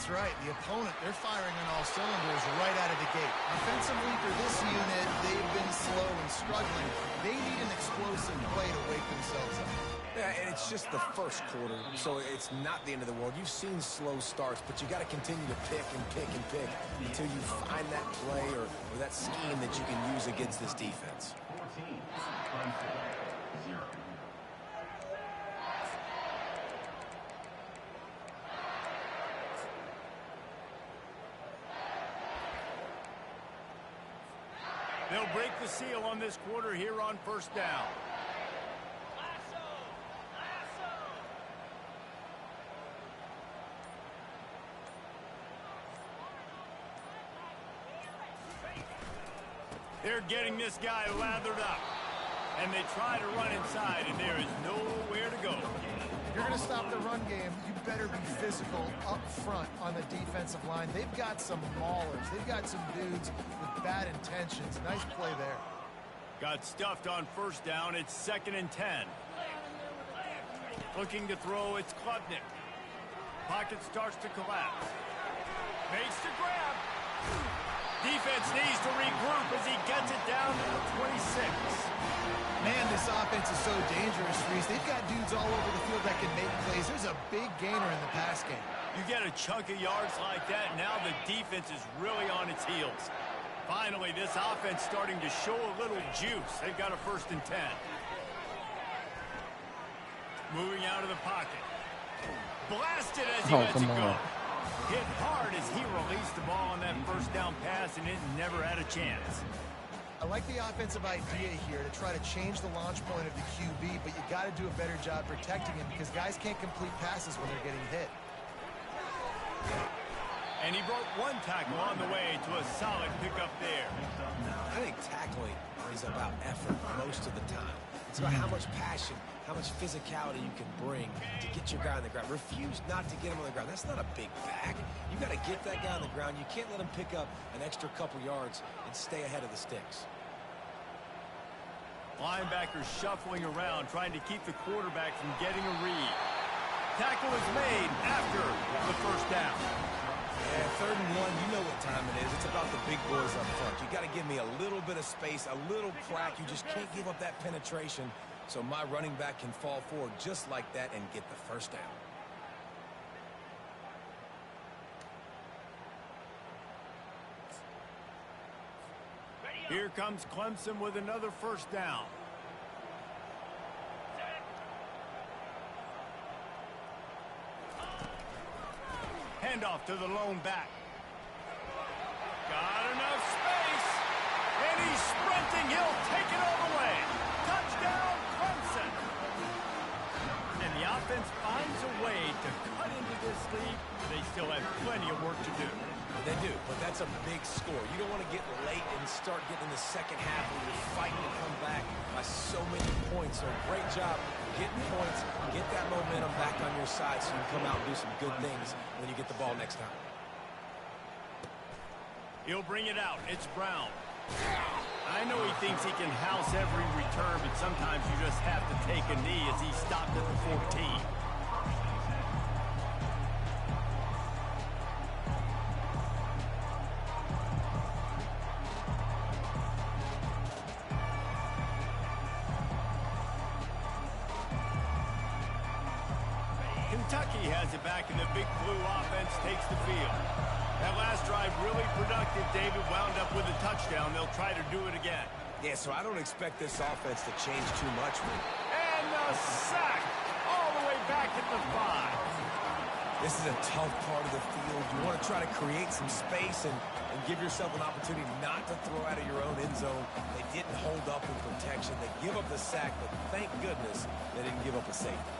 That's right. The opponent, they're firing on all cylinders right out of the gate. Offensively for this unit, they've been slow and struggling. They need an explosive play to wake themselves up. Yeah, and it's just the first quarter, so it's not the end of the world. You've seen slow starts, but you got to continue to pick and pick and pick until you find that play or that scheme that you can use against this defense. They'll break the seal on this quarter here on first down. They're getting this guy lathered up. And they try to run inside, and there is nowhere to go. If you're going to stop the run game, you better be physical up front on the defensive line. They've got some maulers. They've got some dudes with bad intentions. Nice play there. Got stuffed on first down. It's 2nd and 10. Looking to throw, it's Klubnik. Pocket starts to collapse. Makes the grab. Defense needs to regroup as he gets it down to the 26. Man, this offense is so dangerous, Reese. They've got dudes all over the field that can make plays. There's a big gainer in the pass game. You get a chunk of yards like that, now the defense is really on its heels. Finally, this offense starting to show a little juice. They've got a 1st and 10. Moving out of the pocket. Blasted as he lets it go. Hit hard as he released the ball on that first down pass, and it never had a chance. I like the offensive idea here to try to change the launch point of the QB, but you got to do a better job protecting him because guys can't complete passes when they're getting hit. And he broke one tackle on the way to a solid pickup there. I think tackling is about effort most of the time. It's about how much passion, how much physicality you can bring to get your guy on the ground. Refuse not to get him on the ground. That's not a big bag. You got to get that guy on the ground. You can't let him pick up an extra couple yards and stay ahead of the sticks. Linebackers shuffling around, trying to keep the quarterback from getting a read. Tackle is made after the first down. Yeah, 3rd and 1, you know what time it is. It's about the big boys up front. You got to give me a little bit of space, a little crack. You just can't give up that penetration so my running back can fall forward just like that and get the first down. Here comes Clemson with another first down. Handoff to the lone back. Got enough space. And he's sprinting. He'll take it all the way. Touchdown, Clemson. And the offense finds a way to cut into this lead. They still have plenty of work to do. They do, but that's a big score. You don't want to get late and start getting in the second half when you're fighting to come back by so many points. So great job getting points, get that momentum back on your side so you can come out and do some good things when you get the ball next time. He'll bring it out. It's Brown. I know he thinks he can house every return, but sometimes you just have to take a knee as he stopped at the 14. Kentucky has it back, and the Big Blue offense takes the field. That last drive really productive. David wound up with a touchdown. They'll try to do it again. Yeah, so I don't expect this offense to change too much. And a sack all the way back at the 5. This is a tough part of the field. You want to try to create some space and give yourself an opportunity not to throw out of your own end zone. They didn't hold up in protection. They give up the sack, but thank goodness they didn't give up a safety.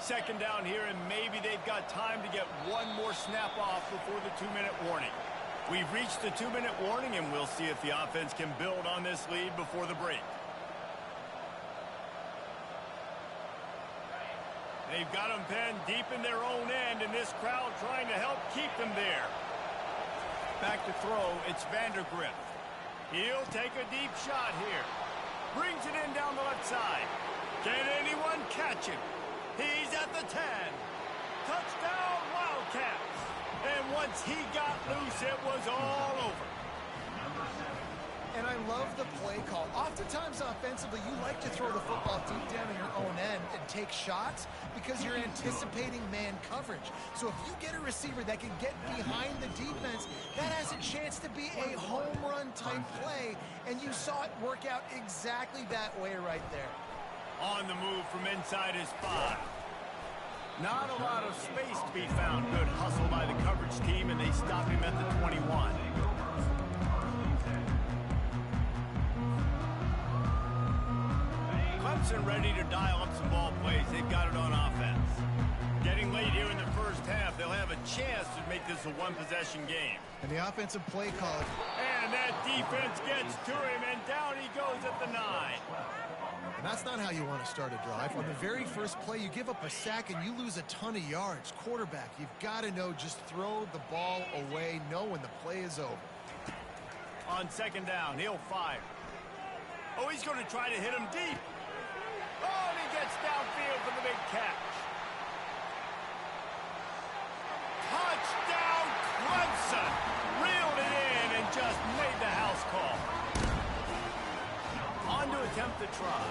Second down here, and maybe they've got time to get one more snap off before the 2-minute warning. We've reached the 2-minute warning, and we'll see if the offense can build on this lead before the break. They've got them penned deep in their own end, and this crowd trying to help keep them there. Back to throw, it's Vandergrift. He'll take a deep shot here. Brings it in down the left side. Can anyone catch reaching. He's at the 10. Touchdown, Wildcats. And once he got loose, it was all over. And I love the play call. Oftentimes offensively, you like to throw the football deep down in your own end and take shots because you're anticipating man coverage. So if you get a receiver that can get behind the defense, that has a chance to be a home run type play. And you saw it work out exactly that way right there. On the move from inside his 5. Not a lot of space to be found. Good hustle by the coverage team, and they stop him at the 21. Clemson ready to dial up some ball plays. They've got it on offense. Getting late here in the first half, they'll have a chance to make this a one-possession game. And the offensive play call. And that defense gets to him, and down he goes at the 9. And that's not how you want to start a drive. On the very first play, you give up a sack and you lose a ton of yards. Quarterback, you've got to know, just throw the ball away, know when the play is over. On second down, he'll fire. Oh, he's going to try to hit him deep. Oh, and he gets downfield for the big catch. Touchdown, Clemson! Reeled it in and just made the house call. On to attempt the try.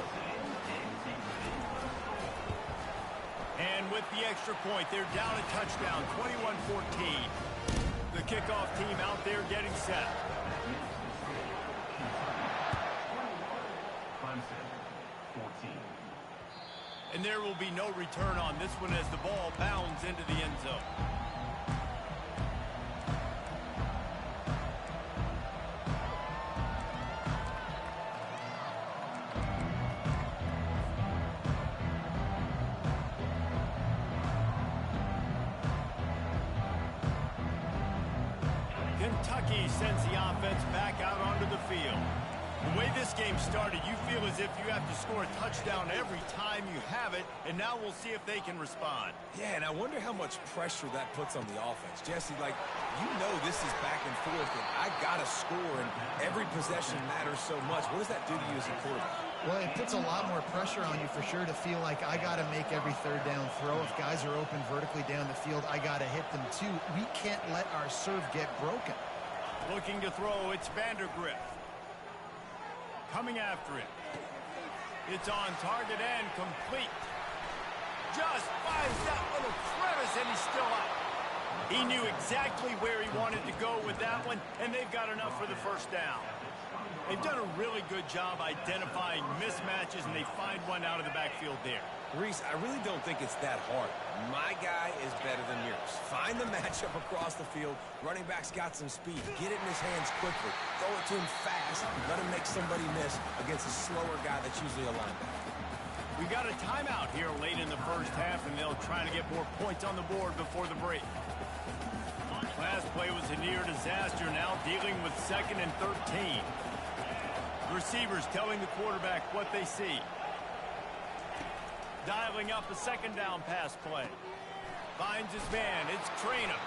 And with the extra point, they're down a touchdown, 21-14. The kickoff team out there getting set. And there will be no return on this one as the ball bounds into the end zone. Kentucky sends the offense back out onto the field. The way this game started, you feel as if you have to score a touchdown every time you have it, and now we'll see if they can respond. Yeah, and I wonder how much pressure that puts on the offense. Jesse, like, you know this is back and forth, and I got to score, and every possession matters so much. What does that do to you as a quarterback? Well, it puts a lot more pressure on you for sure to feel like I got to make every third down throw. If guys are open vertically down the field, I got to hit them too. We can't let our serve get broken. Looking to throw, it's Vandergrift. Coming after it. It's on target and complete. Just finds that little crevice and he's still out. He knew exactly where he wanted to go with that one, and they've got enough for the first down. They've done a really good job identifying mismatches, and they find one out of the backfield there. Reese, I really don't think it's that hard. My guy is better than yours. Find the matchup across the field. Running back's got some speed. Get it in his hands quickly. Throw it to him fast. Let him make somebody miss against a slower guy that's usually a linebacker. We got a timeout here late in the first half, and they'll try to get more points on the board before the break. Last play was a near disaster, now dealing with 2nd and 13. Receivers telling the quarterback what they see. Dialing up a second down pass play. Finds his man. It's Trainer.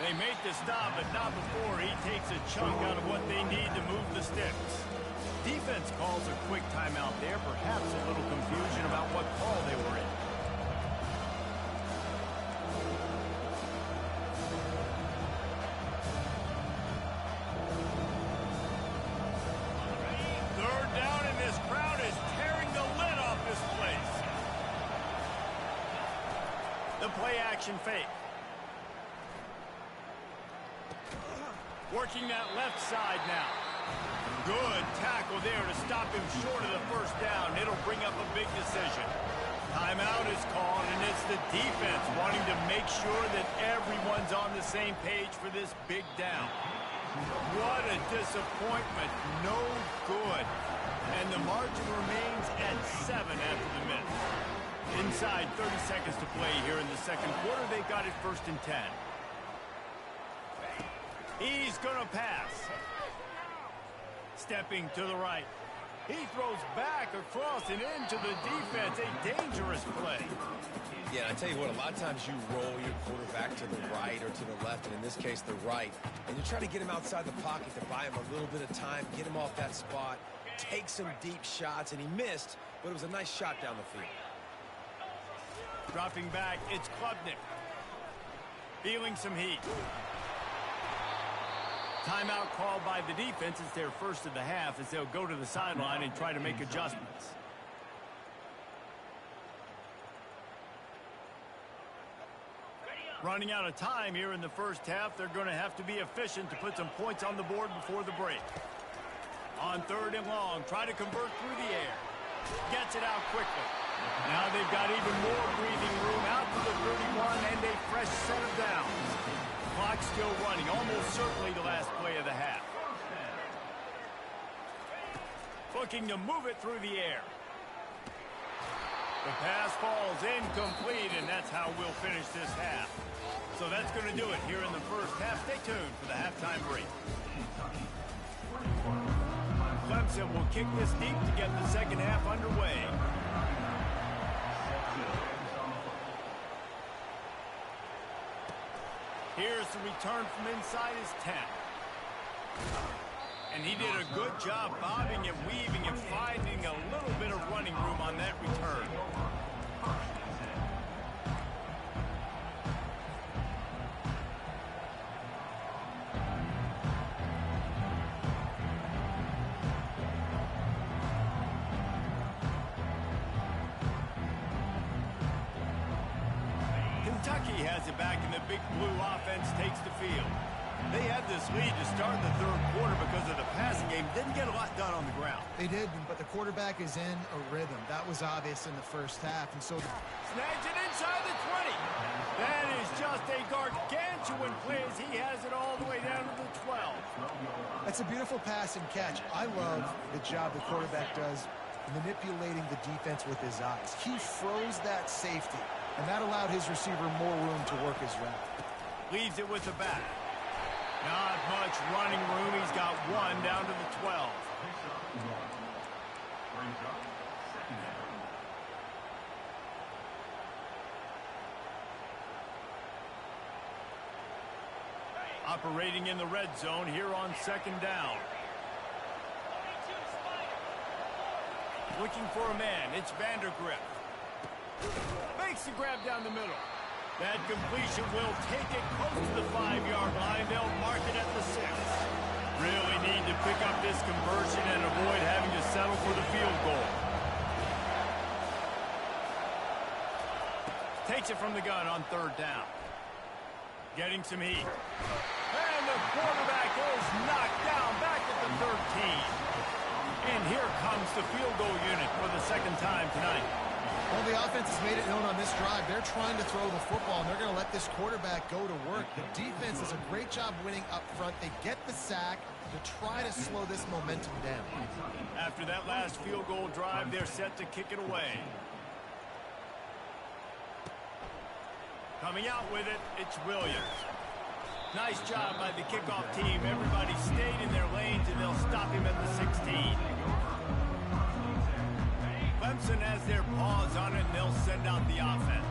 They make the stop, but not before he takes a chunk out of what they need to move the sticks. Defense calls a quick timeout there. Perhaps a little confusion about what call they were in. Third down, and this crowd is tearing the lid off this place. The play action fake. Working that left side now. Good tackle there to stop him short of the first down. It'll bring up a big decision. Timeout is called, and it's the defense wanting to make sure that everyone's on the same page for this big down. What a disappointment. No good. And the margin remains at 7 after the miss. Inside 30 seconds to play here in the second quarter. They've got it 1st and 10. He's going to pass. Stepping to the right. He throws back across and into the defense. A dangerous play. Yeah, I tell you what, a lot of times you roll your quarterback to the right or to the left, and in this case, the right. And you try to get him outside the pocket to buy him a little bit of time, get him off that spot, take some deep shots, and he missed, but it was a nice shot down the field. Dropping back, it's Klubnik. Feeling some heat. Timeout called by the defense. It's their first of the half as they'll go to the sideline and try to make adjustments. Running out of time here in the first half. They're going to have to be efficient to put some points on the board before the break. On 3rd and long, try to convert through the air. Gets it out quickly. Now they've got even more breathing room out to the 31 and a fresh set of downs. Clock still running, almost certainly the last play of the half. Looking to move it through the air. The pass falls incomplete, and that's how we'll finish this half. So that's going to do it here in the first half. Stay tuned for the halftime break. Clemson will kick this deep to get the second half underway. Here's the return from inside his 10. And he did a good job bobbing and weaving and finding a little bit of running room on that return. Kentucky has it back, and the Big Blue offense takes the field. They had this lead to start the third quarter because of the passing game. Didn't get a lot done on the ground. They did, but the quarterback is in a rhythm. That was obvious in the first half, and so... Snags it inside the 20. That is just a gargantuan play as he has it all the way down to the 12. That's a beautiful pass and catch. I love the job the quarterback does manipulating the defense with his eyes. He froze that safety, and that allowed his receiver more room to work his route. Leaves it with the back. Not much running room. He's got one down to the 12. Operating in the red zone here on 2nd down. Looking for a man. It's Vandergrift. Makes the grab down the middle. That completion will take it close to the 5-yard line. They'll mark it at the 6. Really need to pick up this conversion and avoid having to settle for the field goal. Takes it from the gun on 3rd down. Getting some heat. And the quarterback is knocked down back at the 13. And here comes the field goal unit for the 2nd time tonight. Well, the offense has made it known on this drive. They're trying to throw the football, and they're going to let this quarterback go to work. The defense does a great job winning up front. They get the sack to try to slow this momentum down. After that last field goal drive, they're set to kick it away. Coming out with it, it's Williams. Nice job by the kickoff team. Everybody stayed in their lanes, and they'll stop him at the 16. Clemson has their paws on it, and they'll send out the offense.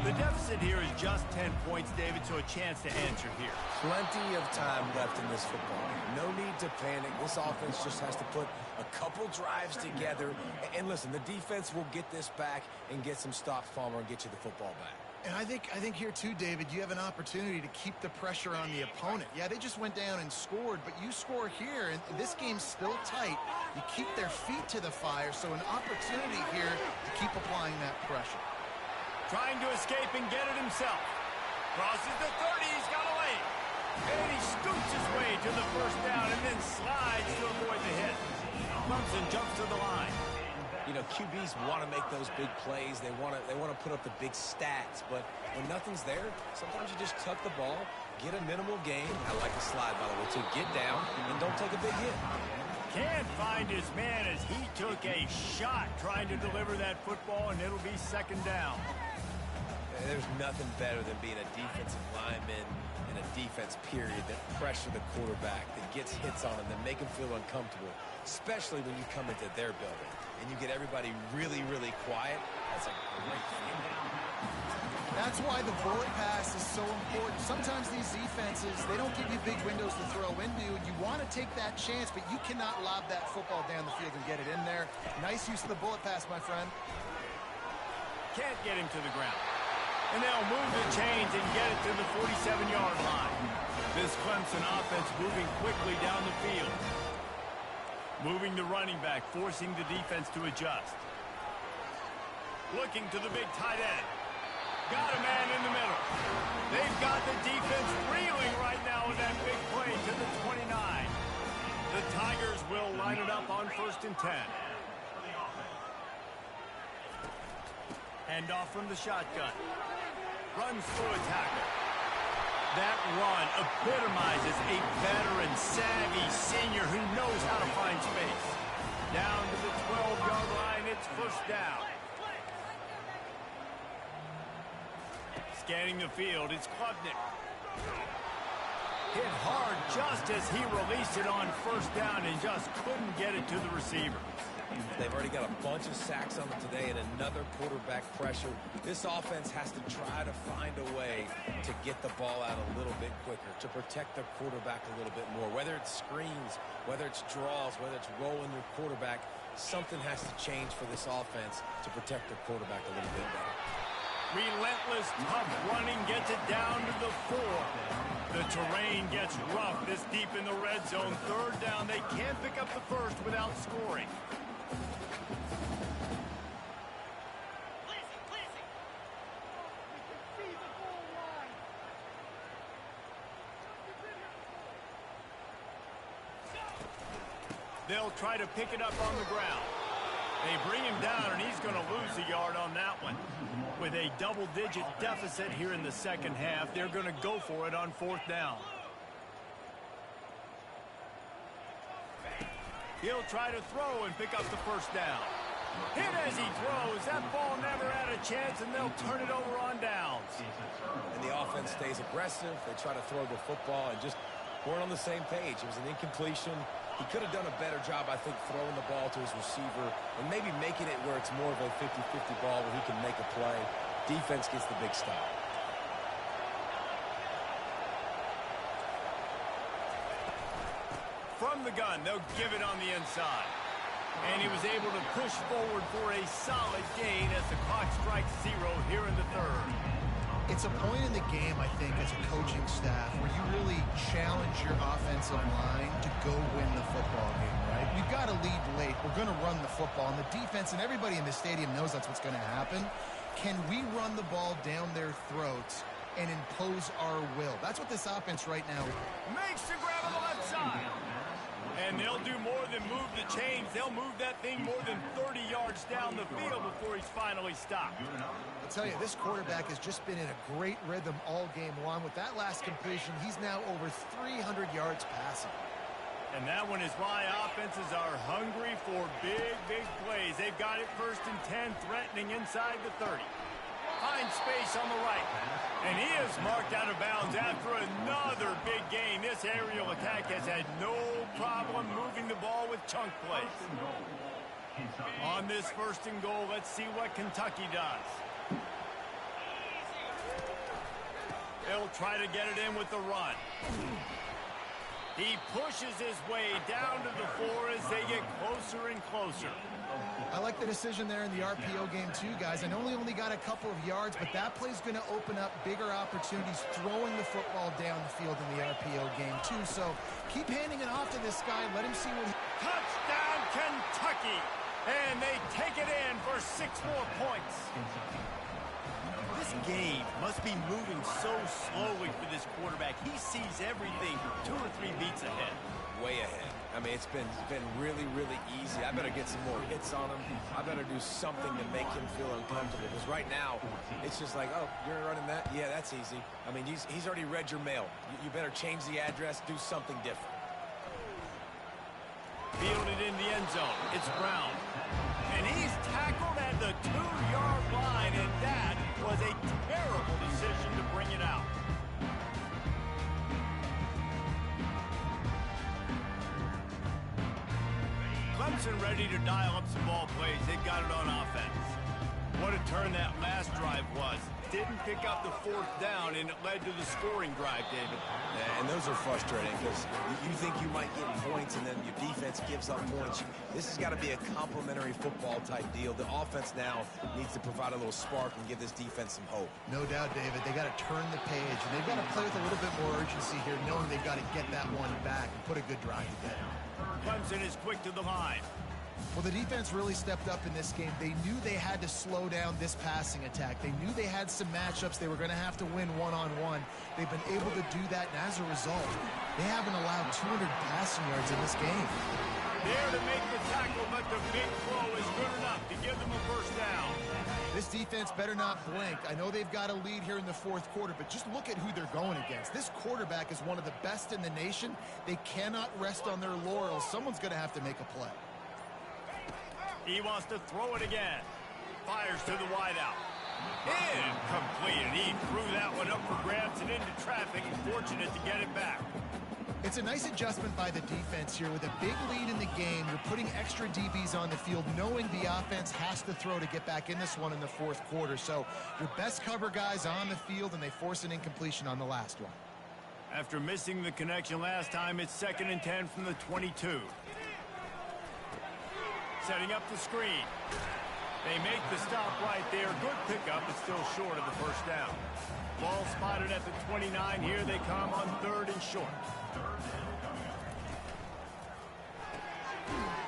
The deficit here is just 10 points, David, so a chance to answer here. Plenty of time left in this football game. No need to panic. This offense just has to put a couple drives together. And listen, the defense will get this back and get some stops, Palmer, and get you the football back. And I think here too, David, you have an opportunity to keep the pressure on the opponent. Yeah, they just went down and scored, but you score here, and this game's still tight. You keep their feet to the fire, so an opportunity here to keep applying that pressure. Trying to escape and get it himself. Crosses the 30, he's got a lane. And he scoots his way to the 1st down and then slides to avoid the hit. Clemson jumps to the line. You know, QBs want to make those big plays. They want to put up the big stats. But when nothing's there, sometimes you just tuck the ball, get a minimal gain. I like the slide, by the way, to get down and don't take a big hit. Can't find his man as he took a shot trying to deliver that football, and it'll be 2nd down. There's nothing better than being a defensive lineman in a defense period that pressure the quarterback, that gets hits on him, that make him feel uncomfortable, especially when you come into their building and you get everybody really, really quiet. That's a great feeling. That's why the bullet pass is so important. Sometimes these defenses, they don't give you big windows to throw into. You want to take that chance, but you cannot lob that football down the field and get it in there. Nice use of the bullet pass, my friend. Can't get him to the ground. And they'll move the chains and get it to the 47-yard line. This Clemson offense moving quickly down the field. Moving the running back, forcing the defense to adjust. Looking to the big tight end. Got a man in the middle. They've got the defense reeling right now with that big play to the 29. The Tigers will line it up on 1st and 10. Hand off from the shotgun. Runs through a tackle. That run epitomizes a veteran, savvy senior who knows how to find space. Down to the 12-yard line, it's 1st down. Scanning the field, it's Klubnik. Hit hard just as he released it on 1st down and just couldn't get it to the receiver. They've already got a bunch of sacks on them today and another quarterback pressure. This offense has to try to find a way to get the ball out a little bit quicker, to protect their quarterback a little bit more. Whether it's screens, whether it's draws, whether it's rolling your quarterback, something has to change for this offense to protect their quarterback a little bit better. Relentless, tough running gets it down to the 4. The terrain gets rough this deep in the red zone. 3rd down, they can't pick up the first without scoring. They'll try to pick it up on the ground. They bring him down, and he's going to lose a yard on that one. With a double-digit deficit here in the 2nd half, they're going to go for it on 4th down. He'll try to throw and pick up the 1st down. Hit as he throws. That ball never had a chance, and they'll turn it over on downs. And the offense stays aggressive. They try to throw the football and just weren't on the same page. It was an incompletion. He could have done a better job, I think, throwing the ball to his receiver and maybe making it where it's more of a 50-50 ball where he can make a play. Defense gets the big stop. From the gun, they'll give it on the inside. And he was able to push forward for a solid gain as the clock strikes 0 here in the 3rd. It's a point in the game, I think, as a coaching staff where you really challenge your offensive line to go win the football game, right? We've got to lead late. We're going to run the football, and the defense and everybody in the stadium knows that's what's going to happen. Can we run the ball down their throats and impose our will? That's what this offense right now makes the grab on the left side. And they'll do more than move the chains. They'll move that thing more than 30 yards down the field before he's finally stopped. I'll tell you, this quarterback has just been in a great rhythm all game long. With that last completion, he's now over 300 yards passing. And that one is why offenses are hungry for big, big plays. They've got it 1st and 10, threatening inside the 30. Finds space on the right. And he is marked out of bounds after another big gain. This aerial attack has had no problem moving the ball with chunk plays. On this 1st and goal, let's see what Kentucky does. They'll try to get it in with the run. He pushes his way down to the 4 as they get closer and closer. I like the decision there in the RPO game too, guys. I know he only got a couple of yards, but that play's going to open up bigger opportunities throwing the football down the field in the RPO game too. So keep handing it off to this guy. Let him see what he... Touchdown, Kentucky! And they take it in for 6 more points. This game must be moving so slowly for this quarterback. He sees everything 2 or 3 beats ahead. Way ahead. I mean, it's been really, really easy. I better get some more hits on him. I better do something to make him feel uncomfortable. Because right now, it's just like, oh, you're running that? Yeah, that's easy. I mean, he's already read your mail. You better change the address, do something different. Fielded in the end zone. It's Brown. And he's tackled at the 2-yard line, and that was a terrible decision to bring it out. Clemson ready to dial up some ball plays. They've got it on offense. What a turn that last drive drive was. Didn't pick up the fourth down, and it led to the scoring drive, David. Yeah, and those are frustrating because you think you might get points and then your defense gives up points. This has got to be a complementary football type deal. The offense now needs to provide a little spark and give this defense some hope. No doubt, David. They got to turn the page, and they've got to play with a little bit more urgency here, knowing they've got to get that one back and put a good drive together. Clemson is quick to the line. Well, the defense really stepped up in this game. They knew they had to slow down this passing attack. They knew they had some matchups they were going to have to win one-on-one. They've been able to do that, and as a result, they haven't allowed 200 passing yards in this game. There to make the tackle, but the big throw is good enough to give them a first down. This defense better not blink. I know they've got a lead here in the fourth quarter, but just look at who they're going against. This quarterback is one of the best in the nation. They cannot rest on their laurels. Someone's going to have to make a play. He wants to throw it again. Fires to the wideout. Incomplete, and he threw that one up for grabs and into traffic. Fortunate to get it back. It's a nice adjustment by the defense here. With a big lead in the game, you're putting extra DBs on the field, knowing the offense has to throw to get back in this one in the fourth quarter. So your best cover guys on the field, and they force an incompletion on the last one. After missing the connection last time, it's 2nd and 10 from the 22. Setting up the screen. They make the stop right there. Good pickup, but still short of the first down. Ball spotted at the 29. Here they come on 3rd and short.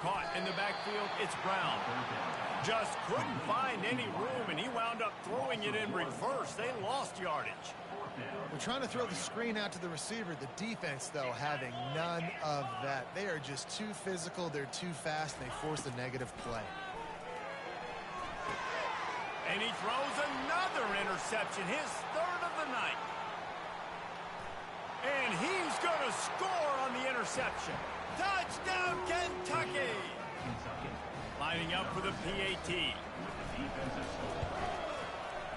Caught in the backfield, it's Brown. Just couldn't find any room, and he wound up throwing it in reverse. They lost yardage. They're trying to throw the screen out to the receiver. The defense, though, having none of that. They are just too physical. They're too fast, and they force a negative play. And he throws another interception, his 3rd of the night. And he's going to score on the interception. Touchdown, Kentucky! Lining up for the PAT.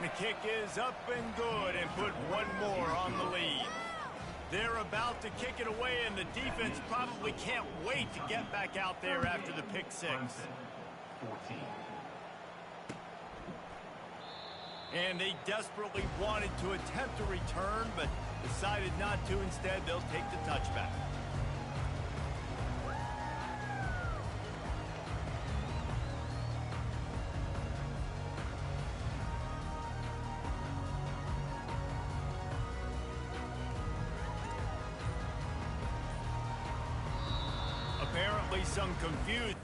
The kick is up and good, and put one more on the lead. They're about to kick it away, and the defense probably can't wait to get back out there after the pick six. And they desperately wanted to attempt a return, but decided not to. Instead, they'll take the touchback. Apparently some confusion.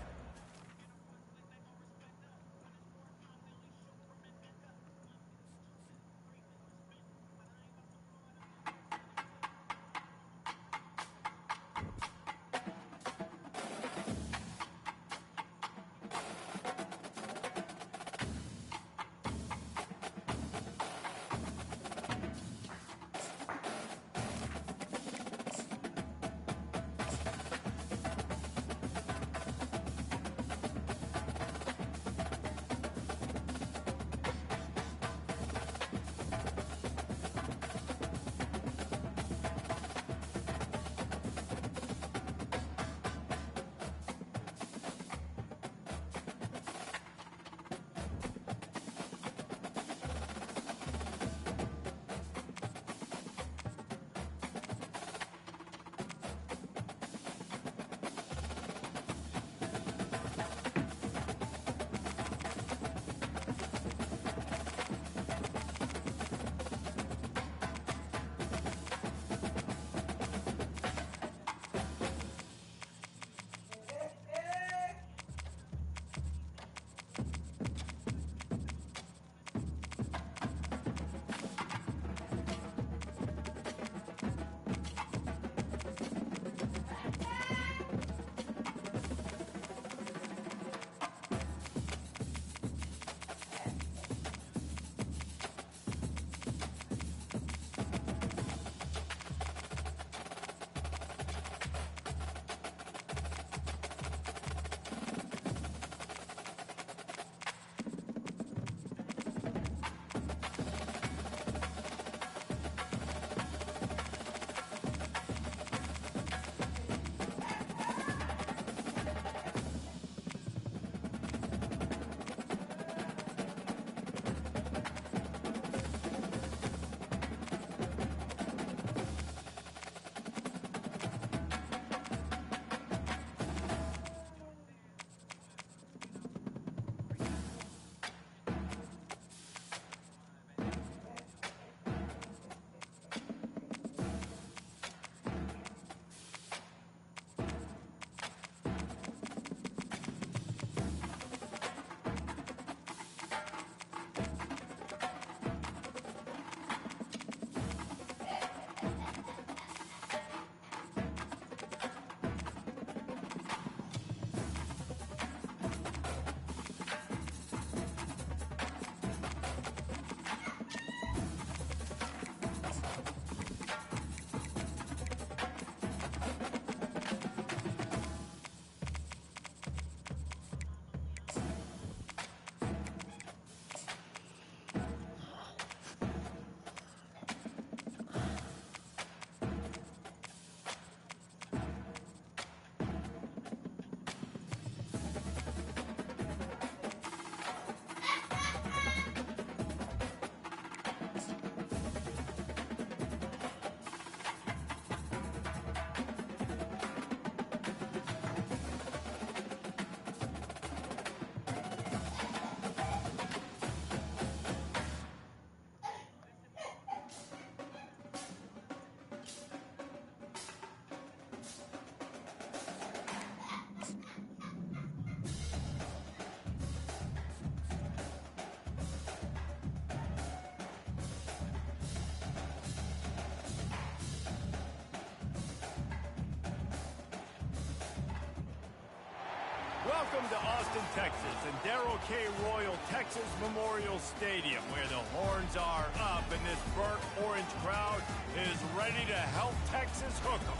Welcome to Austin, Texas, and Darrell K. Royal Texas Memorial Stadium, where the horns are up and this burnt orange crowd is ready to help Texas hook 'em.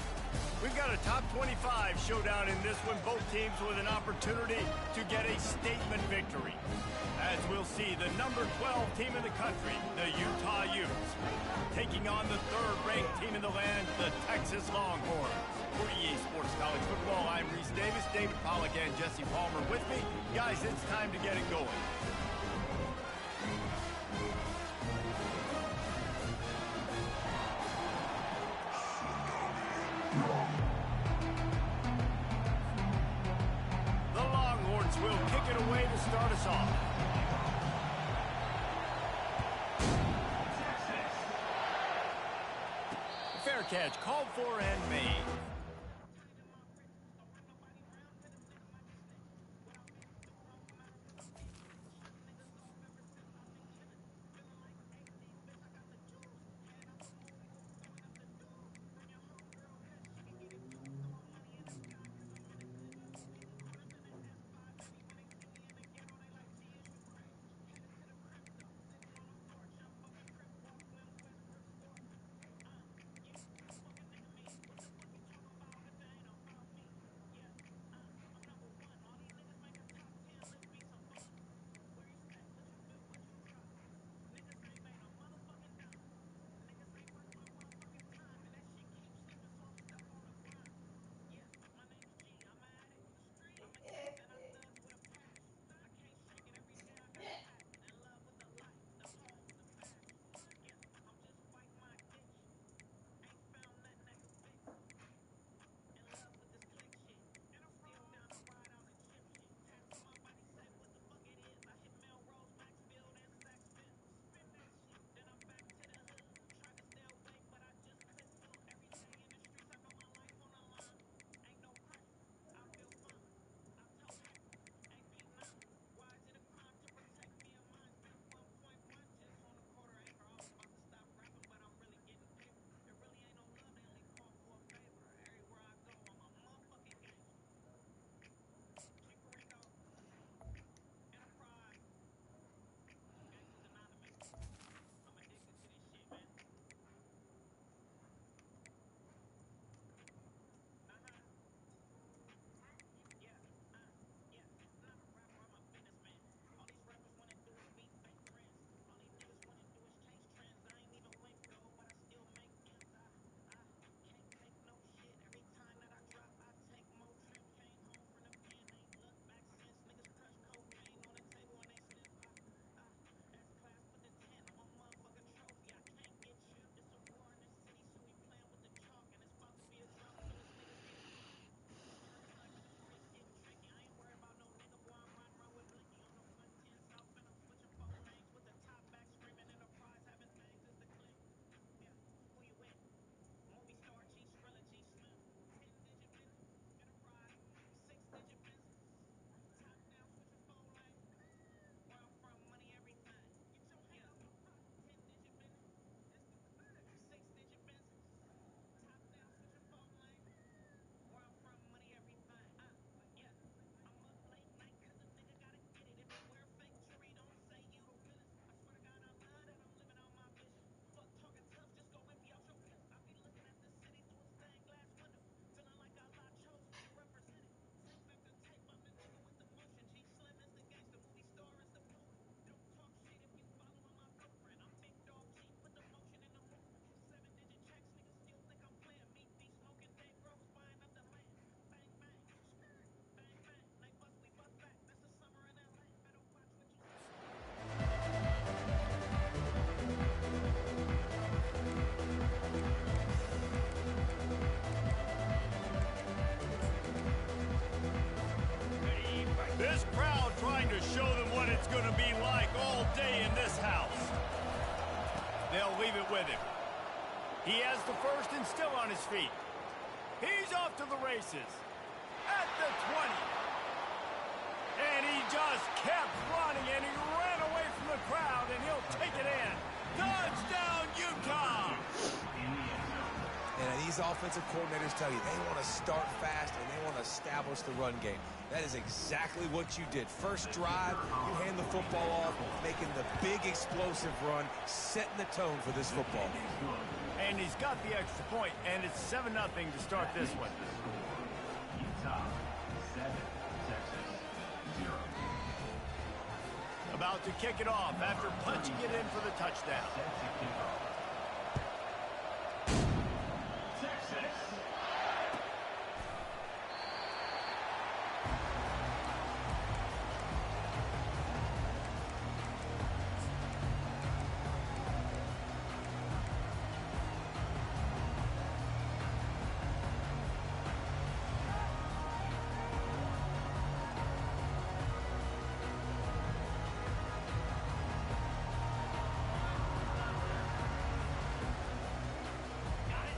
We've got a top 25 showdown in this one, both teams with an opportunity to get a statement victory. As we'll see, the number 12 team in the country, the Utah Utes, taking on the third-ranked team in the land, the Texas Longhorns. For EA Sports College Football, I'm Reese Davis, David Pollack, and Jesse Palmer with me. Guys, it's time to get it going. The Longhorns will kick it away to start us off. Fair catch, called for and made. This crowd trying to show them what it's going to be like all day in this house. They'll leave it with him. He has the first and still on his feet. He's off to the races. At the 20. And he just kept running, and he ran away from the crowd, and he'll take it in. Touchdown, Utah! And these these offensive coordinators tell you, they want to start fast and they want to establish the run game. That is exactly what you did. First drive, you hand the football off, making the big explosive run, setting the tone for this football game. And he's got the extra point, and it's 7-0 to start this one. Utah 7, Texas 0. About to kick it off after punching it in for the touchdown. Set to kick off. Texas.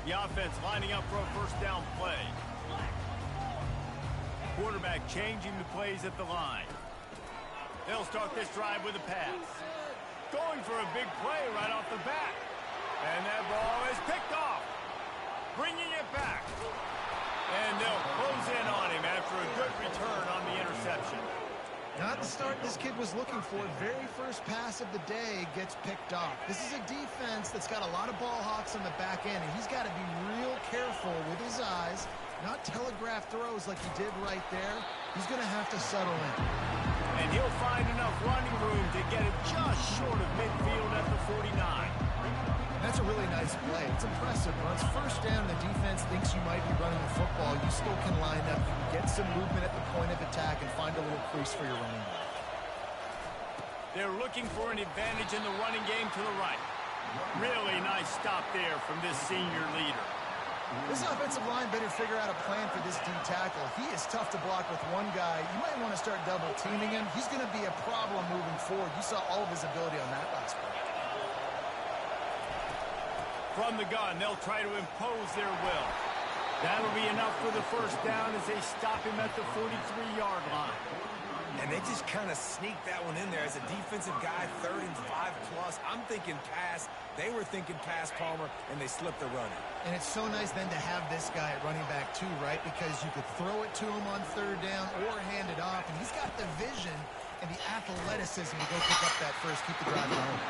The offense lining up for a first down play. Quarterback changing the plays at the line. They'll start this drive with a pass. Going for a big play right off the bat. And that ball is picked off. Bringing it back. And they'll close in on him after a good return on the interception. Not the start this kid was looking for. Very first pass of the day gets picked off. This is a defense that's got a lot of ball hawks on the back end, and he's got to be real careful with his eyes, not telegraph throws like he did right there. He's going to have to settle in. And he'll find enough running room to get it just short of midfield at the 49. That's a really nice play. It's impressive. Once first down, the defense thinks you might be running the football. You still can line up, you can get some movement at the point of attack, and find a little crease for your running back. They're looking for an advantage in the running game to the right. Really nice stop there from this senior leader. This offensive line better figure out a plan for this D tackle. He is tough to block with one guy. You might want to start double teaming him. He's going to be a problem moving forward. You saw all of his ability on that last play. From the gun, they'll try to impose their will. That'll be enough for the first down as they stop him at the 43-yard line. And they just kind of sneaked that one in there as a defensive guy, 3rd and 5+. I'm thinking pass. They were thinking pass, Palmer, and they slipped the running. And it's so nice then to have this guy at running back too, right? Because you could throw it to him on 3rd down or hand it off. And he's got the vision and the athleticism to go pick up that first, keep the drive going.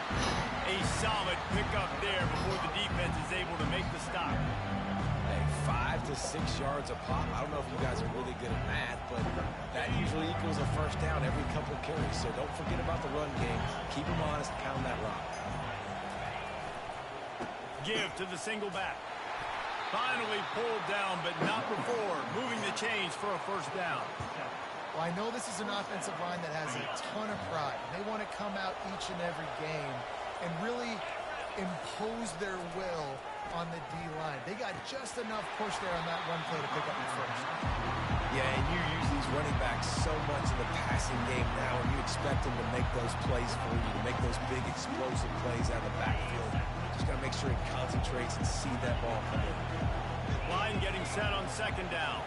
A solid pickup there before the defense is able to make the stop. Hey, 5 to 6 yards a pop. I don't know if you guys are really good at math, but that usually equals a first down every couple of carries. So don't forget about the run game. Keep them honest, pound that rock. Give to the single back. Finally pulled down, but not before moving the chains for a first down. Well, I know this is an offensive line that has a ton of pride. They want to come out each and every game and really impose their will on the D-line. They got just enough push there on that run play to pick up the first. Yeah, and you use these running backs so much in the passing game now, and you expect them to make those plays for you, to make those big explosive plays out of the backfield. Just got to make sure he concentrates and see that ball come in. Line getting set on 2nd down.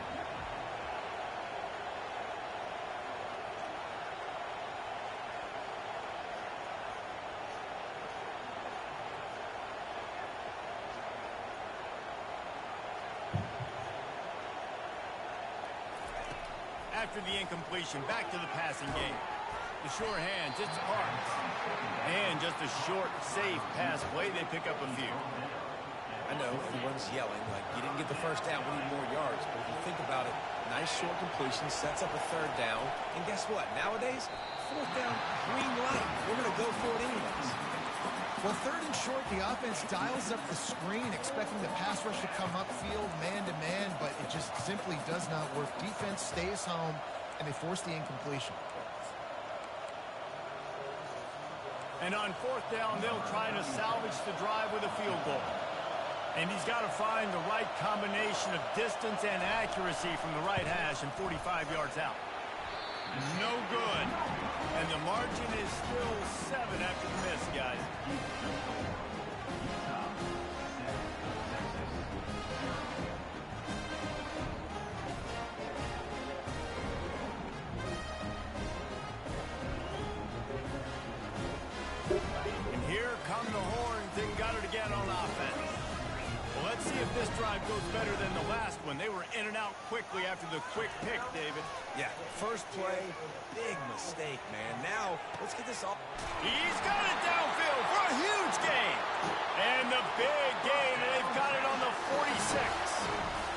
After the incompletion, back to the passing game. The sure hands, it's Parks. And just a short, safe pass play, they pick up a few. I know everyone's yelling, like, you didn't get the first down, we need more yards. But if you think about it, nice short completion, sets up a 3rd down. And guess what? Nowadays, 4th down, green light. We're going to go for it anyways. Well, 3rd and short, the offense dials up the screen, expecting the pass rush to come upfield, man-to-man, but it just simply does not work. Defense stays home, and they force the incompletion. And on 4th down, they'll try to salvage the drive with a field goal. And he's got to find the right combination of distance and accuracy from the right hash and 45 yards out. No good. And the margin is still 7 after the miss, guys. And here come the horns and got it again on offense. Well, Let's see if this drive goes better than the last one. They were in and out quickly after the quick pick, David. Yeah, first play, big mistake, man. Now, let's get this off. He's got it downfield for a huge gain. And the big gain, and they've got it on the 46.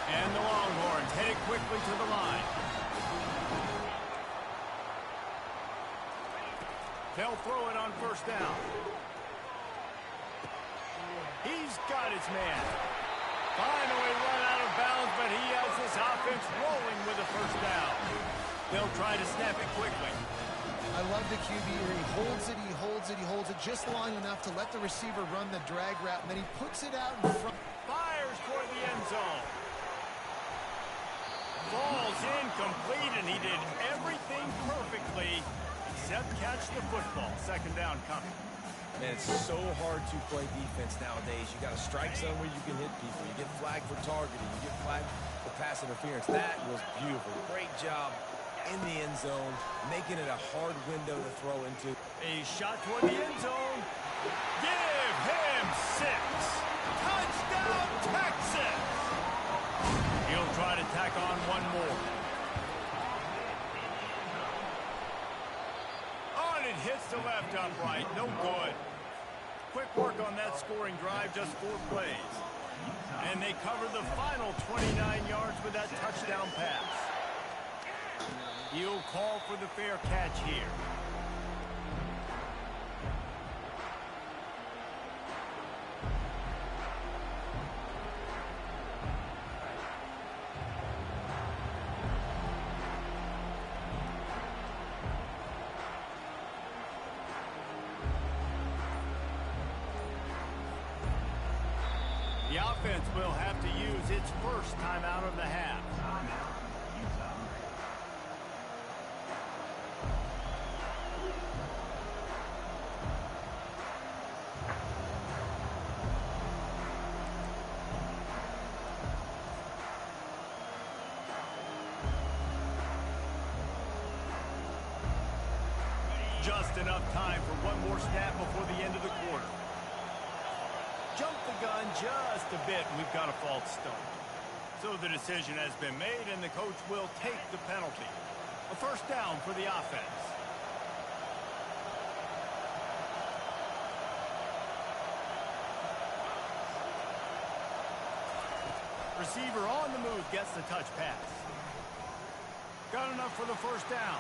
And the Longhorns headed quickly to the line. They'll throw it on first down. He's got his man. Finally run out of bounds, but he has his offense rolling with a first down. They'll try to snap it quickly. I love the QB here. He holds it, he holds it, he holds it just long enough to let the receiver run the drag route, and then he puts it out in front. Fires toward the end zone. Falls incomplete, and he did everything perfectly except catch the football. Second down coming. Man, it's so hard to play defense nowadays. You got a strike zone where you can hit people. You get flagged for targeting. You get flagged for pass interference. That was beautiful. Great job in the end zone, making it a hard window to throw into. A shot toward the end zone. Give him 6. Touchdown, Texas! He'll try to tack on one more. Oh, and it hits the left upright. No good. Quick work on that scoring drive, just 4 plays. And they cover the final 29 yards with that touchdown pass. He'll call for the fair catch here. The offense will have to use its first timeout of the half. Just enough time for one more snap before the end of the quarter. Jump the gun just a bit, and we've got a false start. So the decision has been made, and the coach will take the penalty. A first down for the offense. Receiver on the move gets the touch pass. Got enough for the first down.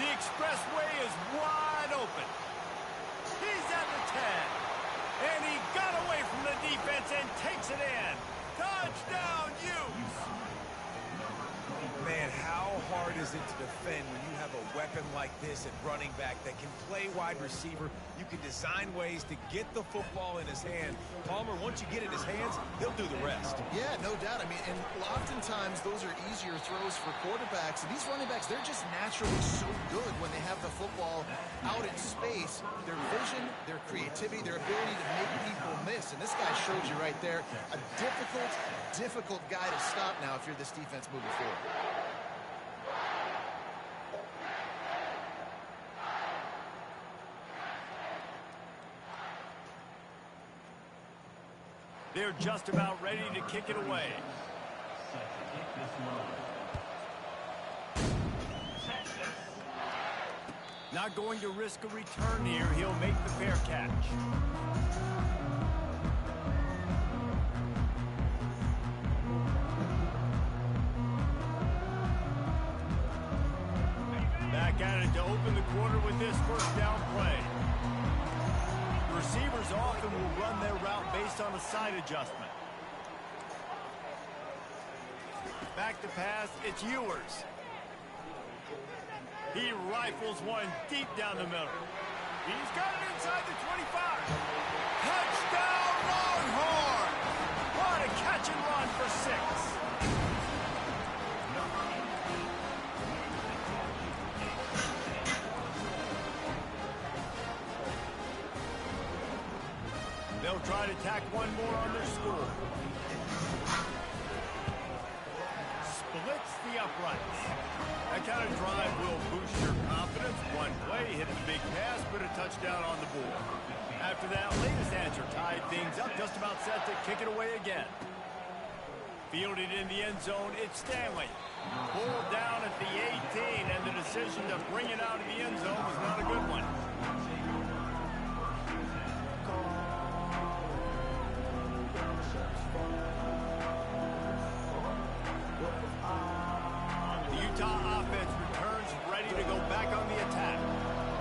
The expressway is wide open. He's at the 10. And he got away from the defense and takes it in. Touchdown, Utes! Man, how hard is it to defend when you have a weapon like this at running back that can play wide receiver? You can design ways to get the football in his hand. Palmer, once you get it in his hands, he'll do the rest. Yeah, no doubt. I mean, and oftentimes those are easier throws for quarterbacks. And these running backs, they're just naturally so good when they have the football out in space. Their vision, their creativity, their ability to make people miss. And this guy showed you right there, a difficult guy to stop now if you're this defense moving forward. They're just about ready to kick it away. Set to kick this one away. Texas. Not going to risk a return here. He'll make the fair catch. Back at it to open the quarter with this first down play. Receivers often will run their route based on a side adjustment. Back to pass, it's Ewers. He rifles one deep down the middle. He's got it inside the 25. Touchdown, Longhorn! What a catch and run for 6. They'll try to tack one more on their score. Splits the the uprights. That kind of drive will boost your confidence. One play, hit the big pass, put a touchdown on the board. After that latest answer tied things up, just about set to kick it away again. Fielded in the end zone, it's Stanley. Pulled down at the 18, and the decision to bring it out of the end zone was not a good one. The Utah offense returns ready to go back on the attack.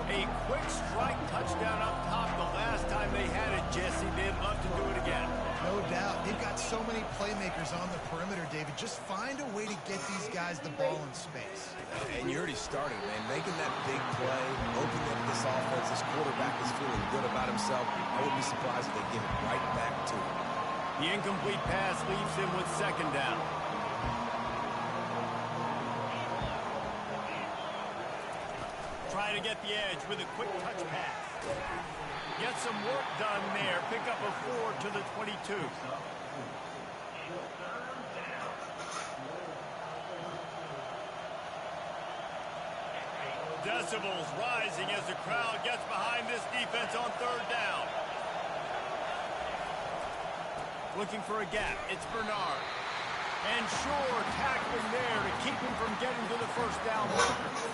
A quick strike touchdown up top the last time they had it, Jesse. They'd love to do it again. No doubt. They've got so many playmakers on the perimeter, David. Just find a way to get these guys the ball in space. And you already started, man. Making that big play, opening up this offense. This quarterback is feeling good about himself. I wouldn't be surprised if they give it right back to him. The incomplete pass leaves him with second down. Try to get the edge with a quick touch pass. Get some work done there. Pick up a 4 to the 22. Decibels rising as the crowd gets behind this defense on third down. Looking for a gap. It's Bernard. And Shore tackling there to keep him from getting to the first down marker.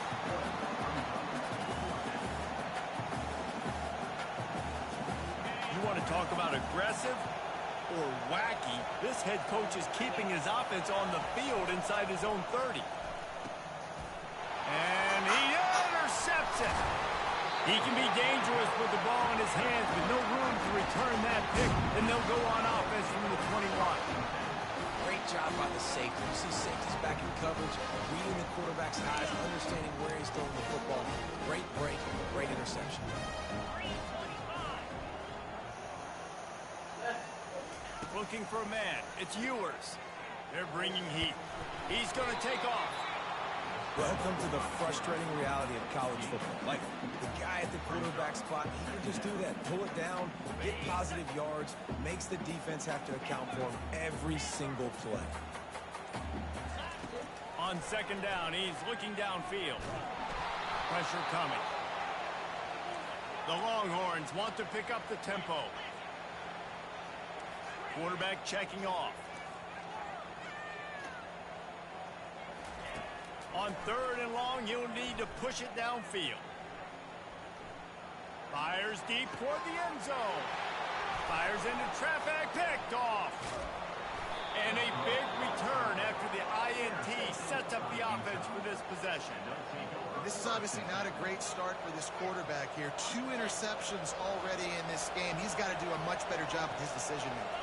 Want to talk about aggressive or wacky? This head coach is keeping his offense on the field inside his own 30. And he intercepts it. He can be dangerous with the ball in his hands, with no room to return that pick, and they'll go on offense from the 21. Great job by the safety. You see safeties back in coverage, reading the quarterback's eyes, understanding where he's throwing the football. Great break, great interception. Looking for a man. It's Ewers. They're bringing heat. He's going to take off. Welcome to the frustrating reality of college football. Like, the guy at the quarterback spot, he can just do that. Pull it down, get positive yards, makes the defense have to account for him every single play. On second down, he's looking downfield. Pressure coming. The Longhorns want to pick up the tempo. Quarterback checking off. On third and long, he'll need to push it downfield. Fires deep toward the end zone. Fires into traffic, picked off. And a big return after the INT sets up the offense for this possession. This is obviously not a great start for this quarterback here. 2 interceptions already in this game. He's got to do a much better job with his decision making.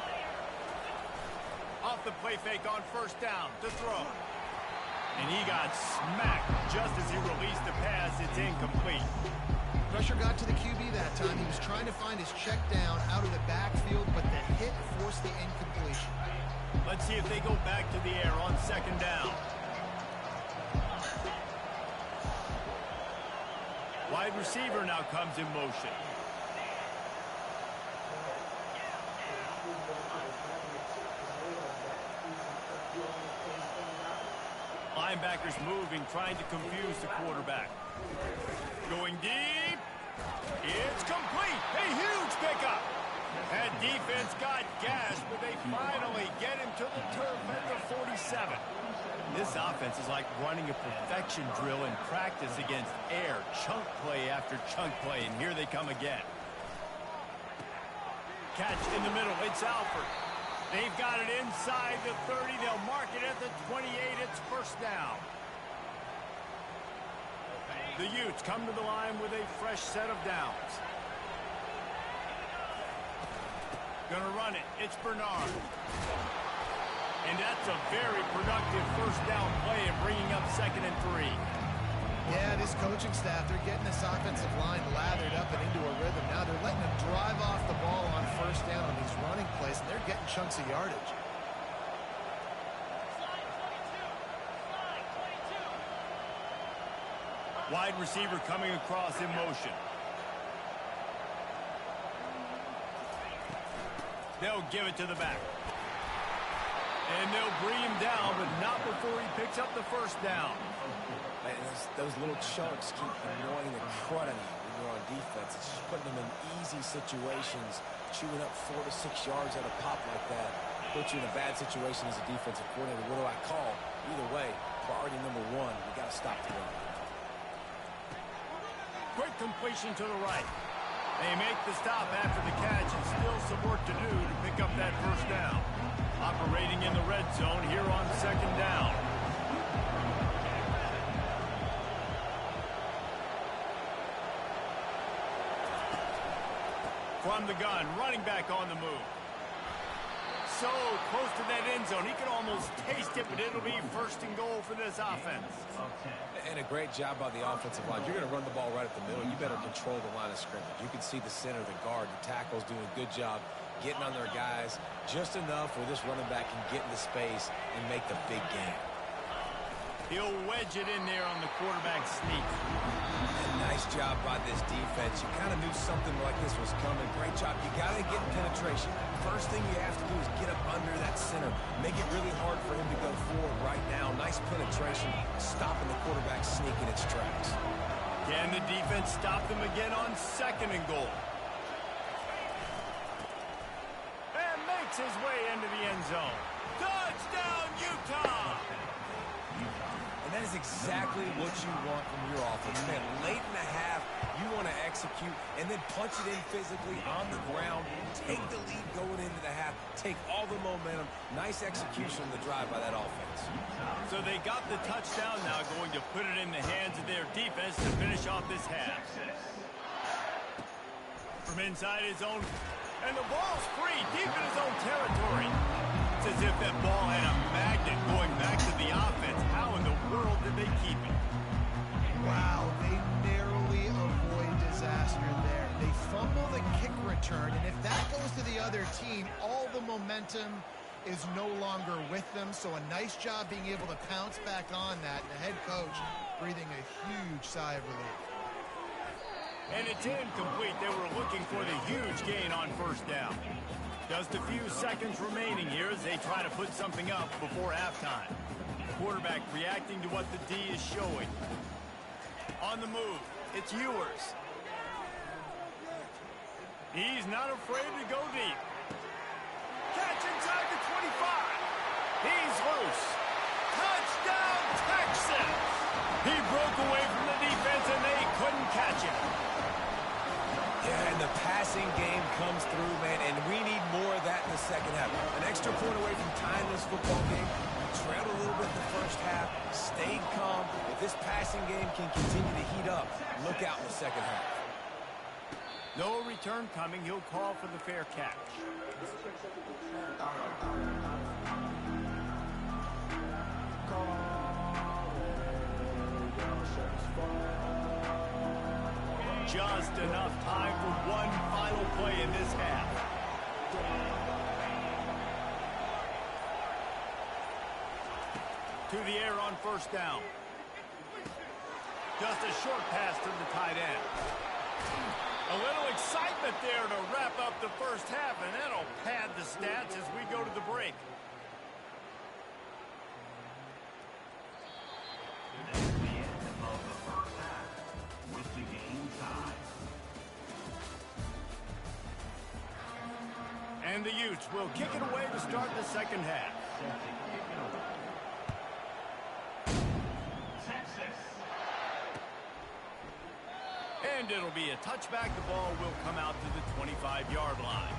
Off the play fake on first down to throw. And he got smacked just as he released the pass. It's incomplete. Pressure got to the QB that time. He was trying to find his check down out of the backfield, but the hit forced the incompletion. Let's see if they go back to the air on second down. Wide receiver now comes in motion. Linebackers moving, trying to confuse the quarterback. Going deep. It's complete. A huge pickup. That defense got gashed, but they finally get him to the turf at the 47. This offense is like running a perfection drill in practice against air. Chunk play after chunk play, and here they come again. Catch in the middle. It's Alford. They've got it inside the 30. They'll mark it at the 28. It's first down. The Utes come to the line with a fresh set of downs. Gonna run it. It's Bernard. And that's a very productive first down play of bringing up 2nd and 3. Yeah, this coaching staff, they're getting this offensive line lathered up and into a rhythm. Now they're letting them drive off the ball on first down on these running plays, and they're getting chunks of yardage. Wide receiver coming across in motion. They'll give it to the back. And they'll bring him down, but not before he picks up the first down. Man, those little chunks keep annoying the crud out of you when you're on defense. It's just putting them in easy situations, chewing up 4 to 6 yards at a pop like that. Put you in a bad situation as a defensive coordinator. What do I call? Either way, priority number one, we got to stop the run. Great completion to the right. They make the stop after the catch and still some work to do to pick up that first down. Operating in the red zone here on second down. From the gun, running back on the move. So close to that end zone, he can almost taste it, but it'll be first and goal for this offense. And a great job by the offensive line. You're going to run the ball right at the middle. You better control the line of scrimmage. You can see the center, the guard, the tackle's doing a good job getting on their guys just enough where this running back can get into space and make the big game. He'll wedge it in there on the quarterback sneak. Nice job by this defense. You kind of knew something like this was coming. Great job. You got to get penetration. First thing you have to do is get up under that center. Make it really hard for him to go forward right now. Nice penetration, stopping the quarterback sneak in its tracks. Can the defense stop them again on second and goal? And makes his way into the end zone. Touchdown, Utah! And that is exactly what you want from your offense. Man, late in the half, you want to execute and then punch it in physically on the ground. Take the lead going into the half. Take all the momentum. Nice execution on the drive by that offense. So they got the touchdown now, going to put it in the hands of their defense to finish off this half. From inside his own, and the ball's free, deep in his own territory. It's as if that ball had a magnet going back to the offense. How in the world did they keep it? Wow, they narrowly avoid disaster there. They fumble the kick return, and if that goes to the other team, all the momentum is no longer with them. So a nice job being able to pounce back on that. The head coach breathing a huge sigh of relief. And it's incomplete. They were looking for the huge gain on first down. Just a few seconds remaining here as they try to put something up before halftime. The quarterback reacting to what the D is showing. On the move, it's Ewers. He's not afraid to go deep. Catch inside the 25. He's loose. Touchdown, Texans! He broke away from the defense and they couldn't catch him. Yeah, and the passing game comes through, man, and we need more of that in the second half. An extra point away from tying this football game. Trailed a little bit in the first half, stayed calm. If this passing game can continue to heat up, look out in the second half. No return coming. He'll call for the fair catch. Just enough time for one final play in this half. To the air on first down. Just a short pass to the tight end. A little excitement there to wrap up the first half, and that'll pad the stats as we go to the break. That's the end of the first half with the game tied. And the Utes will kick it away to start the second half. Set to kick it away. Texas. And it'll be a touchback. The ball will come out to the 25-yard line.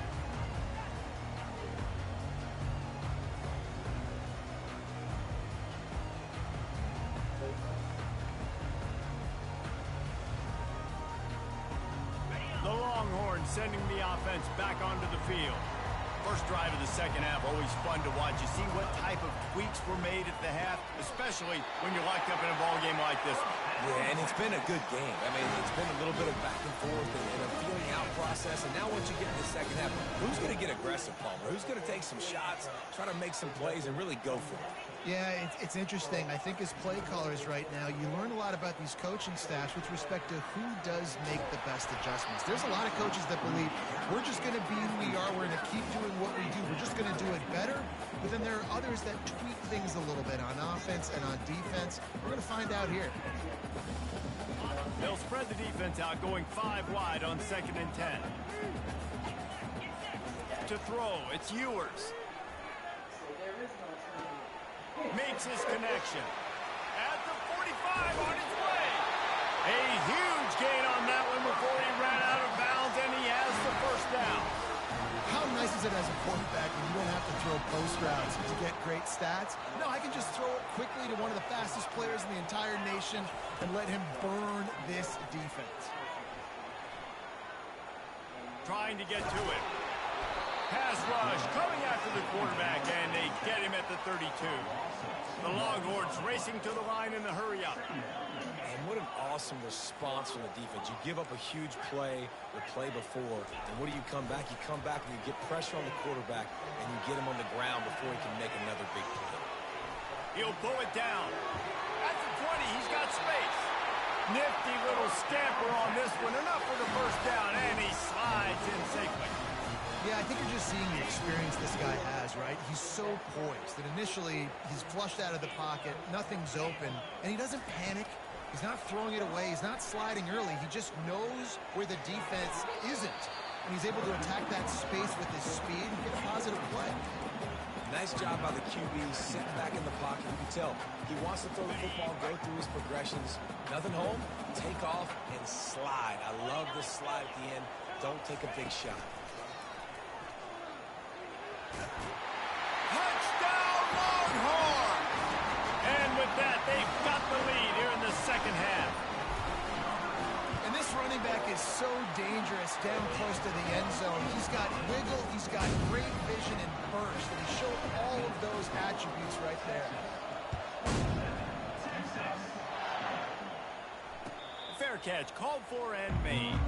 The Longhorns sending the offense back onto the field. First drive of the second half, always fun to watch. You see what type of tweaks were made at the half, especially when you're locked up in a ball game like this one. Yeah, and it's been a good game. I mean, it's been a little bit of back and forth and a feeling out process. And now once you get in the second half, who's going to get aggressive, Palmer? Who's going to take some shots, try to make some plays, and really go for it? Yeah, it's interesting. I think as play callers right now, you learn a lot about these coaching staffs with respect to who does make the best adjustments. There's a lot of coaches that believe we're just going to be who we are. We're going to keep doing what we do. We're just going to do it better. But then there are others that tweak things a little bit on offense and on defense. We're going to find out here. They'll spread the defense out, going 5 wide on 2nd and 10. To throw, it's Ewers. Makes his connection. At the 45, on his way. A huge gain on that one before he ran out of bounds, and he has the first down. How nice is it as a quarterback when you don't have to throw post routes to get great stats? No, I can just throw it quickly to one of the fastest players in the entire nation and let him burn this defense. Trying to get to it. Pass rush coming after the quarterback, and they get him at the 32. The Longhorns racing to the line in the hurry-up. And what an awesome response from the defense. You give up a huge play the play before, and what do you come back? You come back and you get pressure on the quarterback, and you get him on the ground before he can make another big play. He'll pull it down. At the 20, he's got space. Nifty little scamper on this one. Enough for the first down, and he slides in safely. Yeah, I think you're just seeing the experience this guy has, right? He's so poised that initially he's flushed out of the pocket, nothing's open, and he doesn't panic. He's not throwing it away. He's not sliding early. He just knows where the defense isn't, and he's able to attack that space with his speed and get a positive play. Nice job by the QB, sitting back in the pocket. You can tell he wants to throw the football, go through his progressions. Nothing home, take off, and slide. I love the slide at the end. Don't take a big shot. Touchdown, Longhorn! And with that, they've got the lead here in the second half. And this running back is so dangerous down close to the end zone. He's got wiggle, he's got great vision and burst, and he showed all of those attributes right there. Fair catch, called for and made.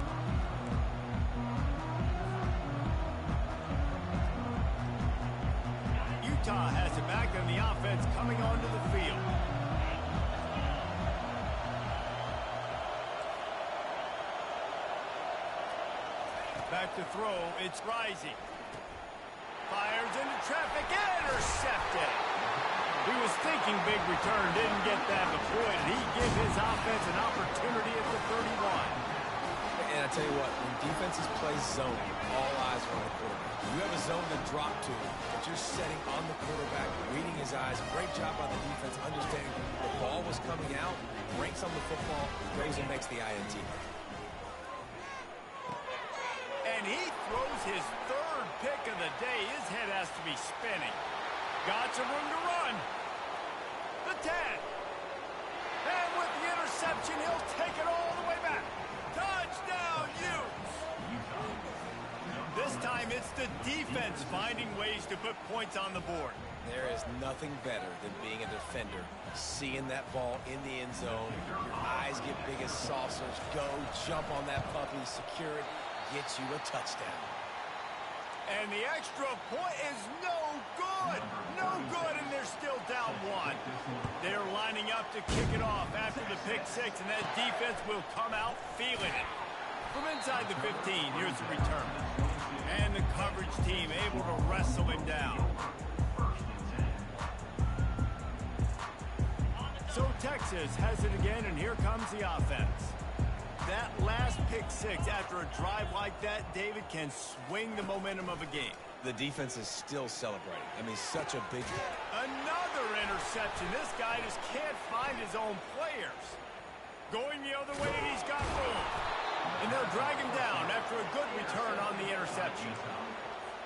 Utah has it back, and the offense coming onto the field. Back to throw, it's Rising. Fires into traffic, intercepted. He was thinking big return, didn't get that, but boy, did he give his offense an opportunity at the 31. And I tell you what, when defenses play zone, all eyes are on the quarterback. You have a zone to drop to, but you're setting on the quarterback, reading his eyes. Great job by the defense, understanding the ball was coming out, breaks on the football, goes and makes the INT. And he throws his third pick of the day. His head has to be spinning. Got some room to run. The 10. And with the interception, he'll take it all the way back. Touchdown, Utes! This time it's the defense finding ways to put points on the board. There is nothing better than being a defender. Seeing that ball in the end zone, your eyes get big as saucers. Go, jump on that puppy, secure it, gets you a touchdown. And the extra point is no good. No good, and they're still down 1. They're lining up to kick it off after the pick 6, and that defense will come out feeling it. From inside the 15, here's the return. And the coverage team able to wrestle him down. So Texas has it again, and here comes the offense. That last pick 6 after a drive like that, David, can swing the momentum of a game. The defense is still celebrating. I mean, such a big one. Another interception. This guy just can't find his own players. Going the other way, and he's got room. And they'll drag him down after a good return on the interception.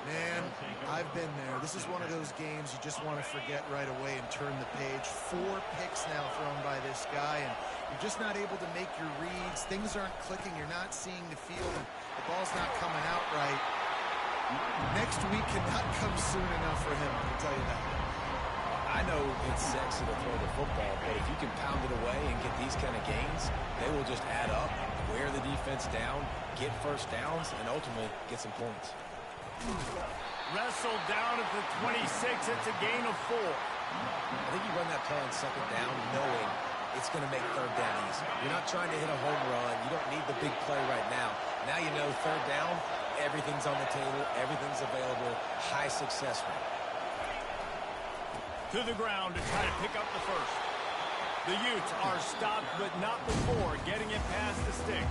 Man, I've been there. This is one of those games you just want to forget right away and turn the page. 4 picks now thrown by this guy, and you're just not able to make your reads. Things aren't clicking. You're not seeing the field, and the ball's not coming out right. Next week cannot come soon enough for him, I can tell you that. I know it's sexy to throw the football, but if you can pound it away and get these kind of gains, they will just add up, wear the defense down, get first downs, and ultimately get some points. Wrestled down at the 26. It's a gain of 4. I think you run that play on second down knowing it's going to make third down easy. You're not trying to hit a home run. You don't need the big play right now. Now you know third down, everything's on the table, everything's available, high success rate. To the ground to try to pick up the first. The Utes are stopped, but not before getting it past the sticks.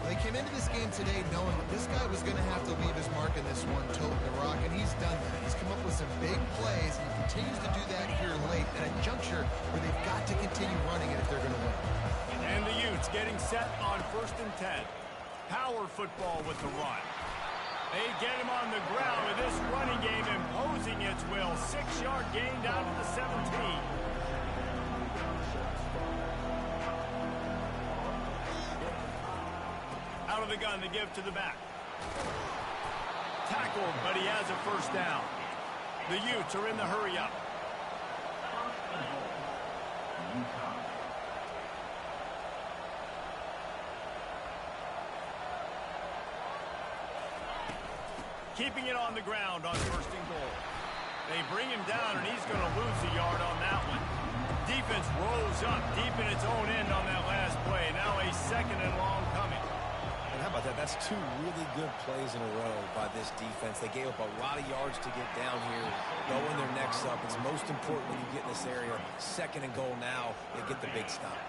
They came into this game today knowing that this guy was going to have to leave his mark in this one, toting the rock, and he's done that. He's come up with some big plays, and he continues to do that here late at a juncture where they've got to continue running it if they're going to win. And the Utes getting set on 1st and 10. Power football with the run. They get him on the ground with this running game imposing its will. 6-yard gain down to the 17. Out of the gun to give to the back. Tackled, but he has a first down. The Utes are in the hurry up. Keeping it on the ground on 1st and goal. They bring him down, and he's going to lose a yard on that one. Defense rose up deep in its own end on that last play. Now a 2nd and long coming. And how about that? That's 2 really good plays in a row by this defense. They gave up a lot of yards to get down here, throwing their necks up. It's most important when you get in this area. 2nd and goal now, they get the big stop.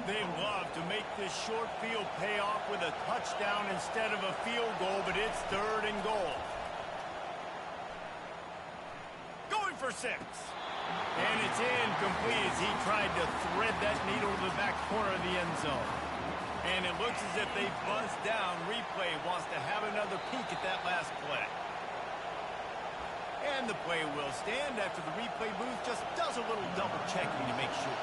They love to make this short field pay off with a touchdown instead of a field goal, but it's 3rd and goal. Going for 6. And it's incomplete as he tried to thread that needle to the back corner of the end zone. And it looks as if they buzzed down. Replay wants to have another peek at that last play. And the play will stand after the replay booth just does a little double checking to make sure.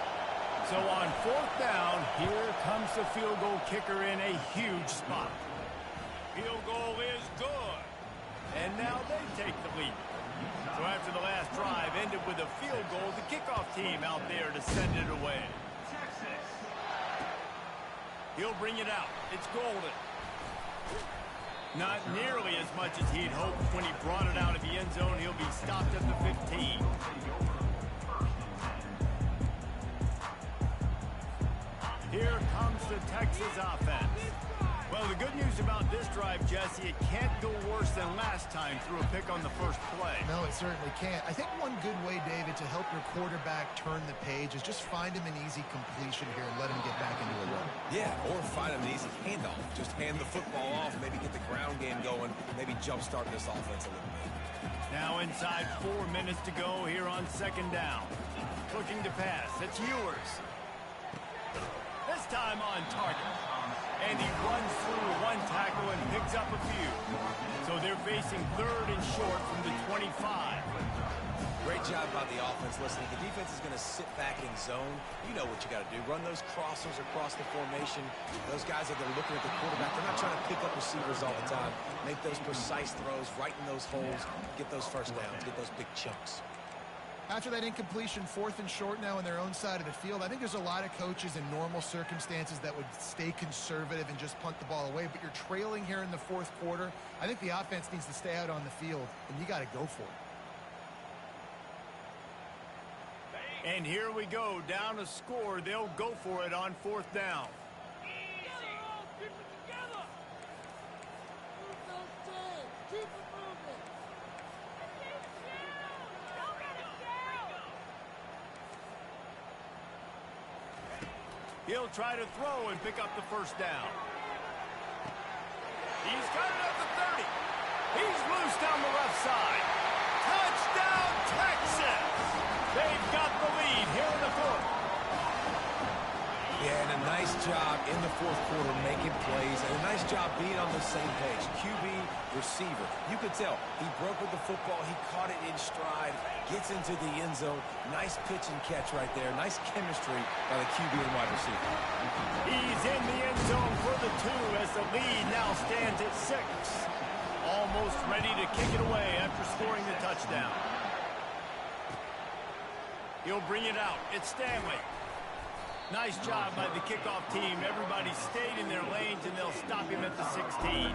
So on 4th down, here comes the field goal kicker in a huge spot. Field goal is good. And now they take the lead. So after the last drive ended with a field goal, the kickoff team out there to send it away. He'll bring it out. It's Golden. Not nearly as much as he'd hoped when he brought it out of the end zone. He'll be stopped at the 15. Here comes the Texas offense. Well, the good news about this drive, Jesse, it can't go worse than last time through a pick on the first play. No, it certainly can't. I think one good way, David, to help your quarterback turn the page is just find him an easy completion here and let him get back into a run. Yeah, or find him an easy handoff. Just hand the football off, maybe get the ground game going, maybe jumpstart this offense a little bit. Now inside 4 minutes to go here on 2nd down. Looking to pass. It's Ewers. This time on target. And he runs through 1 tackle and picks up a few. So they're facing 3rd and short from the 25. Great job by the offense. Listen, if the defense is going to sit back in zone, you know what you got to do. Run those crossers across the formation. Those guys that are looking at the quarterback, they're not trying to pick up receivers all the time. Make those precise throws right in those holes. Get those first downs. Get those big chunks. After that incompletion, 4th and short now on their own side of the field, I think there's a lot of coaches in normal circumstances that would stay conservative and just punt the ball away. But you're trailing here in the 4th quarter. I think the offense needs to stay out on the field, and you got to go for it. And here we go, down a score. They'll go for it on 4th down. He'll try to throw and pick up the first down. He's got it at the 30. He's loose down the left side. Touchdown, Texas! They've got the lead here in the 4th. Yeah, and a nice job in the 4th quarter making plays, and a nice job being on the same page. QB, receiver. You could tell he broke with the football. He caught it in stride, gets into the end zone. Nice pitch and catch right there. Nice chemistry by the QB and wide receiver. He's in the end zone for the 2 as the lead now stands at 6. Almost ready to kick it away after scoring the touchdown. He'll bring it out. It's Stanley. Nice job by the kickoff team. Everybody stayed in their lanes, and they'll stop him at the 16.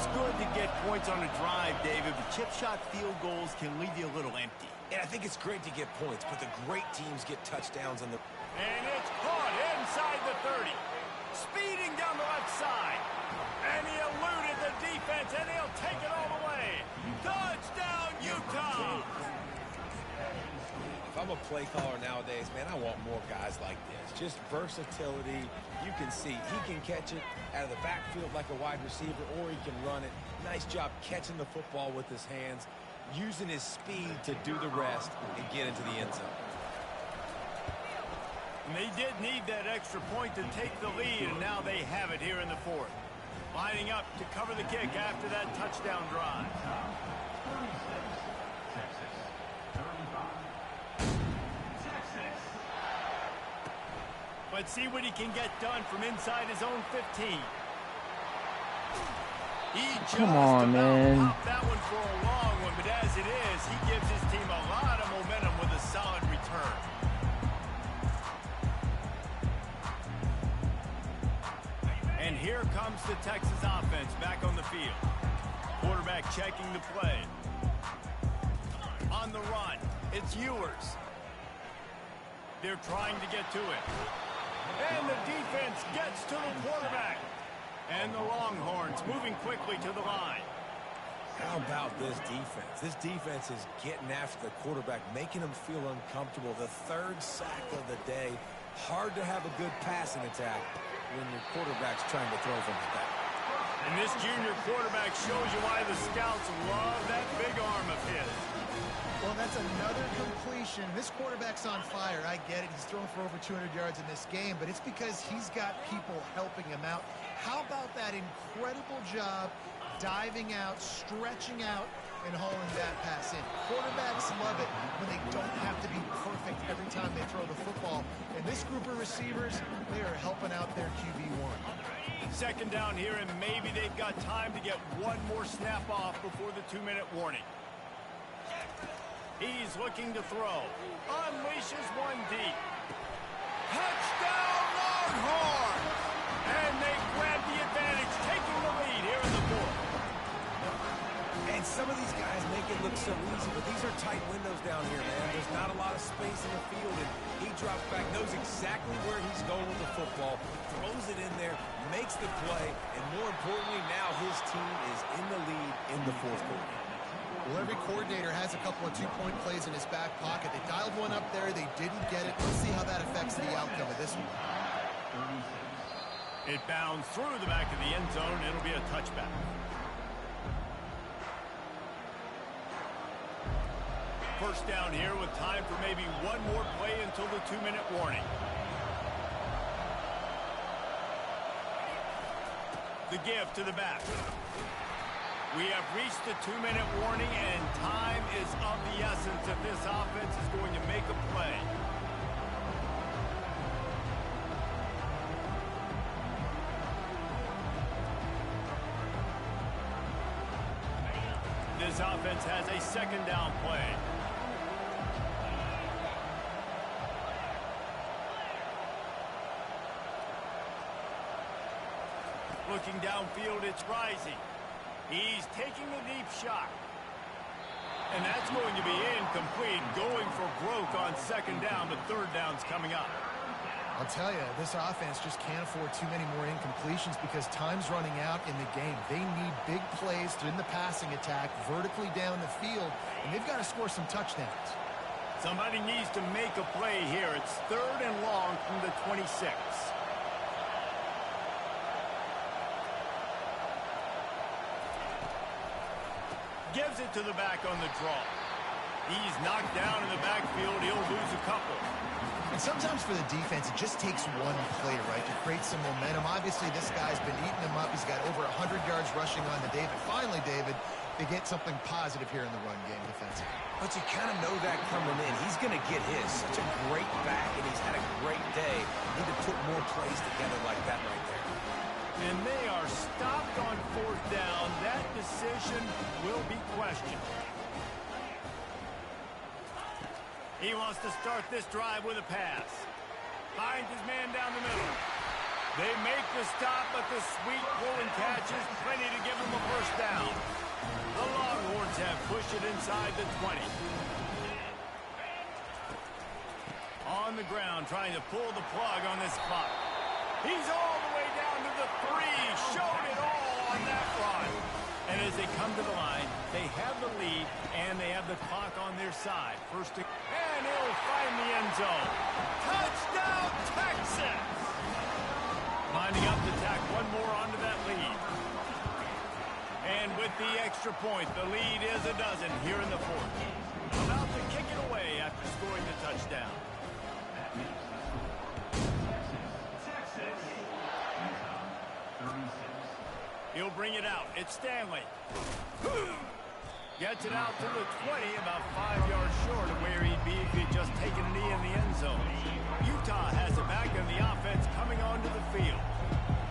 always good to get points on a drive, David, but chip shot field goals can leave you a little empty. And I think it's great to get points, but the great teams get touchdowns on the... And it's caught inside the 30. Speeding down the left side. And he eluded the defense, and he'll take it all the way. Touchdown, Utah! If I'm a play caller nowadays, man, I want more guys like this. Just versatility. You can see he can catch it out of the backfield like a wide receiver, or he can run it. Nice job catching the football with his hands, using his speed to do the rest and get into the end zone. And they did need that extra point to take the lead, and now they have it here in the fourth. Lining up to cover the kick after that touchdown drive. Let's see what he can get done from inside his own 15. He just Come on, man. popped that one for a long one, but as it is, he gives his team a lot of momentum with a solid return. And here comes the Texas offense back on the field. Quarterback checking the play. On the run, it's Ewers. They're trying to get to it. And the defense gets to the quarterback. And the Longhorns moving quickly to the line. How about this defense? This defense is getting after the quarterback, making him feel uncomfortable. The third sack of the day. Hard to have a good passing attack when your quarterback's trying to throw from the back. And this junior quarterback shows you why the scouts love that big arm of his. Well, that's another completion. This quarterback's on fire. I get it. He's thrown for over 200 yards in this game, but it's because he's got people helping him out. How about that incredible job diving out, stretching out, and hauling that pass in? Quarterbacks love it when they don't have to be perfect every time they throw the football. And this group of receivers, they are helping out their QB1. Second down here, and maybe they've got time to get one more snap off before the 2-minute warning. He's looking to throw. Unleashes one deep. Touchdown, Longhorns! And they grab the advantage, taking the lead here in the fourth. And some of these guys make it look so easy, but these are tight windows down here, man. There's not a lot of space in the field, and he drops back, knows exactly where he's going with the football, throws it in there, makes the play, and more importantly, now his team is in the lead in the fourth quarter. Well, every coordinator has a couple of two-point plays in his back pocket. They dialed one up there. They didn't get it. Let's see how that affects the outcome of this one. It bounds through the back of the end zone. It'll be a touchback. First down here with time for maybe one more play until the 2-minute warning. The give to the back. We have reached the 2-minute warning, and time is of the essence if this offense is going to make a play. This offense has a second down play. Looking downfield, it's Rising. He's taking the deep shot. And that's going to be incomplete, going for broke on second down, but third down's coming up. I'll tell you, this offense just can't afford too many more incompletions because time's running out in the game. They need big plays in the passing attack, vertically down the field, and they've got to score some touchdowns. Somebody needs to make a play here. It's third and long from the 26. Gives it to the back on the draw. He's knocked down in the backfield. He'll lose a couple. And sometimes for the defense, it just takes one play, right, to create some momentum. Obviously, this guy's been eating him up. He's got over 100 yards rushing on to David. Finally, David, they get something positive here in the run game defensively. But you kind of know that coming in. He's going to get his. Such a great back, and he's had a great day. Need to put more plays together like that right there. And they are stopped on fourth down. That decision will be questioned. He wants to start this drive with a pass. Finds his man down the middle. They make the stop, but the sweet pulling catch is plenty to give them a first down. The Longhorns have pushed it inside the 20. On the ground, trying to pull the plug on this clock. He's all the way down to the 3. Showed it all on that run. And as they come to the line, they have the lead, and they have the clock on their side. And he'll find the end zone. Touchdown, Texas! Lining up to tack one more onto that lead. And with the extra point, the lead is a dozen here in the fourth. About to kick it away after scoring the touchdown. He'll bring it out. It's Stanley. Gets it out to the 20, about 5 yards short of where he'd be if he'd just taken a knee in the end zone. Utah has it back, and the offense coming onto the field.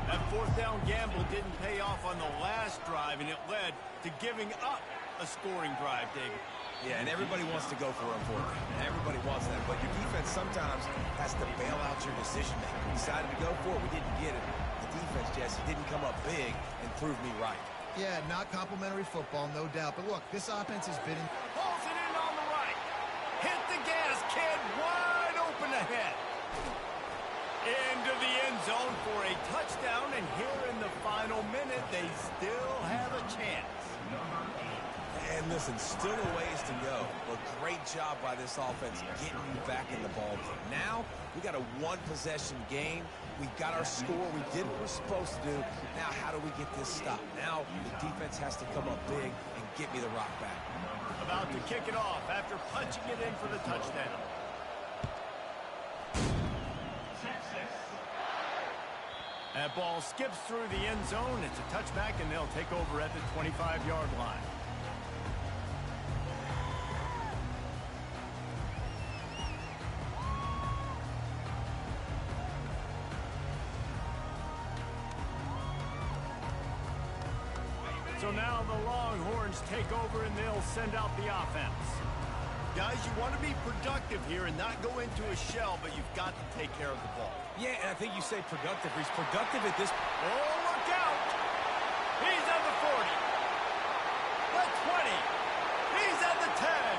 That fourth down gamble didn't pay off on the last drive, and it led to giving up a scoring drive, David. Yeah, and everybody wants to go for it, unfortunately. Everybody wants that, but your defense sometimes has to bail out your decision-making. We decided to go for it. We didn't get it. The defense, Jesse, didn't come up big and prove me right. Yeah, not complimentary football, no doubt. But look, this offense has been... Pulls it in on the right. Hit the gas, kid. Wide open ahead. Into the end zone for a touchdown, and here in the final minute, they still have a chance. And listen, still a ways to go, but great job by this offense getting you back in the ball game. Now, we got a one-possession game. We got our score. We did what we're supposed to do. Now, how do we get this stopped? Now, the defense has to come up big and get me the rock back. About to kick it off after punching it in for the touchdown. That ball skips through the end zone. It's a touchback, and they'll take over at the 25-yard line. So now the Longhorns take over, and they'll send out the offense. Guys, you want to be productive here and not go into a shell, but you've got to take care of the ball. Yeah, and I think you say productive. He's productive at this... Oh, look out! He's at the 40. The 20. He's at the 10.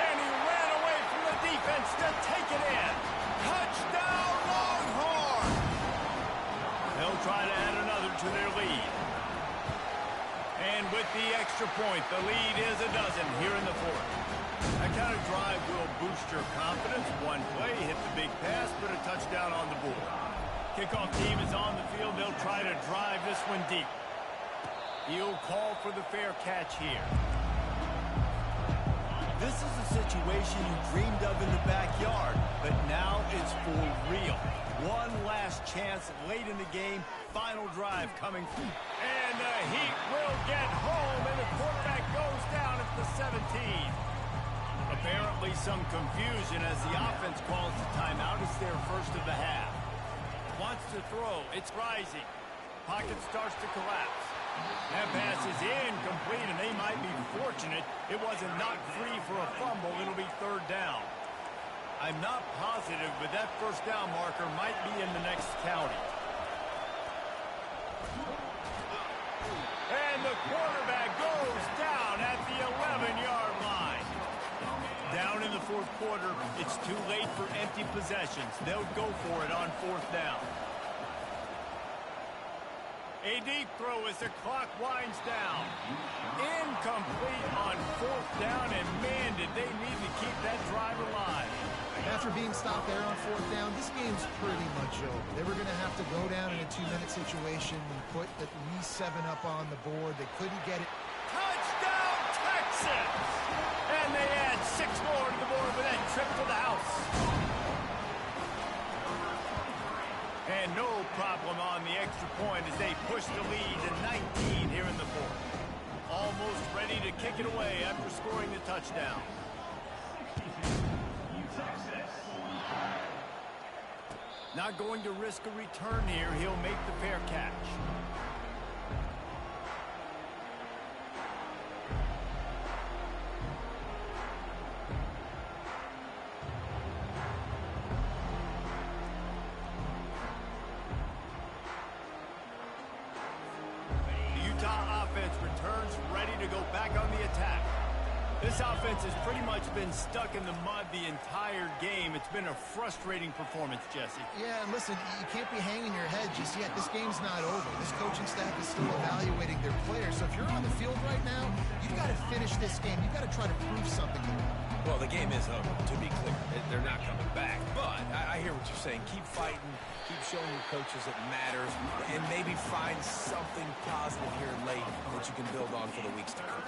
And he ran away from the defense to take it in. Touchdown, Longhorn! They'll try to add another to their lead. And with the extra point, the lead is a dozen here in the fourth. That kind of drive will boost your confidence. One play, hit the big pass, put a touchdown on the board. Kickoff team is on the field. They'll try to drive this one deep. He'll call for the fair catch here. This is a situation you dreamed of in the backyard, but now it's for real. One last chance late in the game. Final drive coming through. And the Heat will get home, and the quarterback goes down at the 17. Apparently some confusion as the offense calls the timeout. It's their first of the half. Wants to throw. It's rising. Pocket starts to collapse. That pass is incomplete, and they might be fortunate it wasn't knocked free for a fumble. It'll be third down. I'm not positive, but that first down marker might be in the next county. And the quarterback goes down at the 11-yard line. Down in the fourth quarter, it's too late for empty possessions. They'll go for it on fourth down. A deep throw as the clock winds down. Incomplete on fourth down, and man, did they need to keep that drive alive. After being stopped there on fourth down, this game's pretty much over. They were going to have to go down in a 2-minute situation and put at least 7 up on the board. They couldn't get it. Touchdown, Texas! And they add 6 more to the board with that trip to the house. And no problem on the extra point as they push the lead to 19 here in the fourth. Almost ready to kick it away after scoring the touchdown. Not going to risk a return here. He'll make the fair catch. to go back on the attack. This offense has pretty much been stuck in the mud the entire game. It's been a frustrating performance, Jesse. Yeah, and listen, you can't be hanging your head just yet. This game's not over. This coaching staff is still evaluating their players. So if you're on the field right now, you've got to finish this game. You've got to try to prove something here. Well, the game is over, to be clear. They're not coming back. But I hear what you're saying. Keep fighting. Keep showing your coaches it matters. And maybe find something positive here late that you can build on for the weeks to come.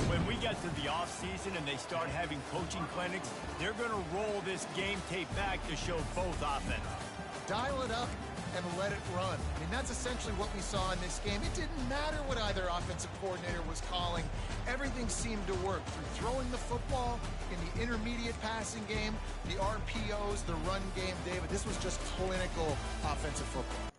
When we get to the offseason and they start having coaching clinics, they're going to roll this game tape back to show both offenses. Dial it up and let it run. I mean, that's essentially what we saw in this game. It didn't matter what either offensive coordinator was calling. Everything seemed to work through throwing the football, in the intermediate passing game, the RPOs, the run game. David, this was just clinical offensive football.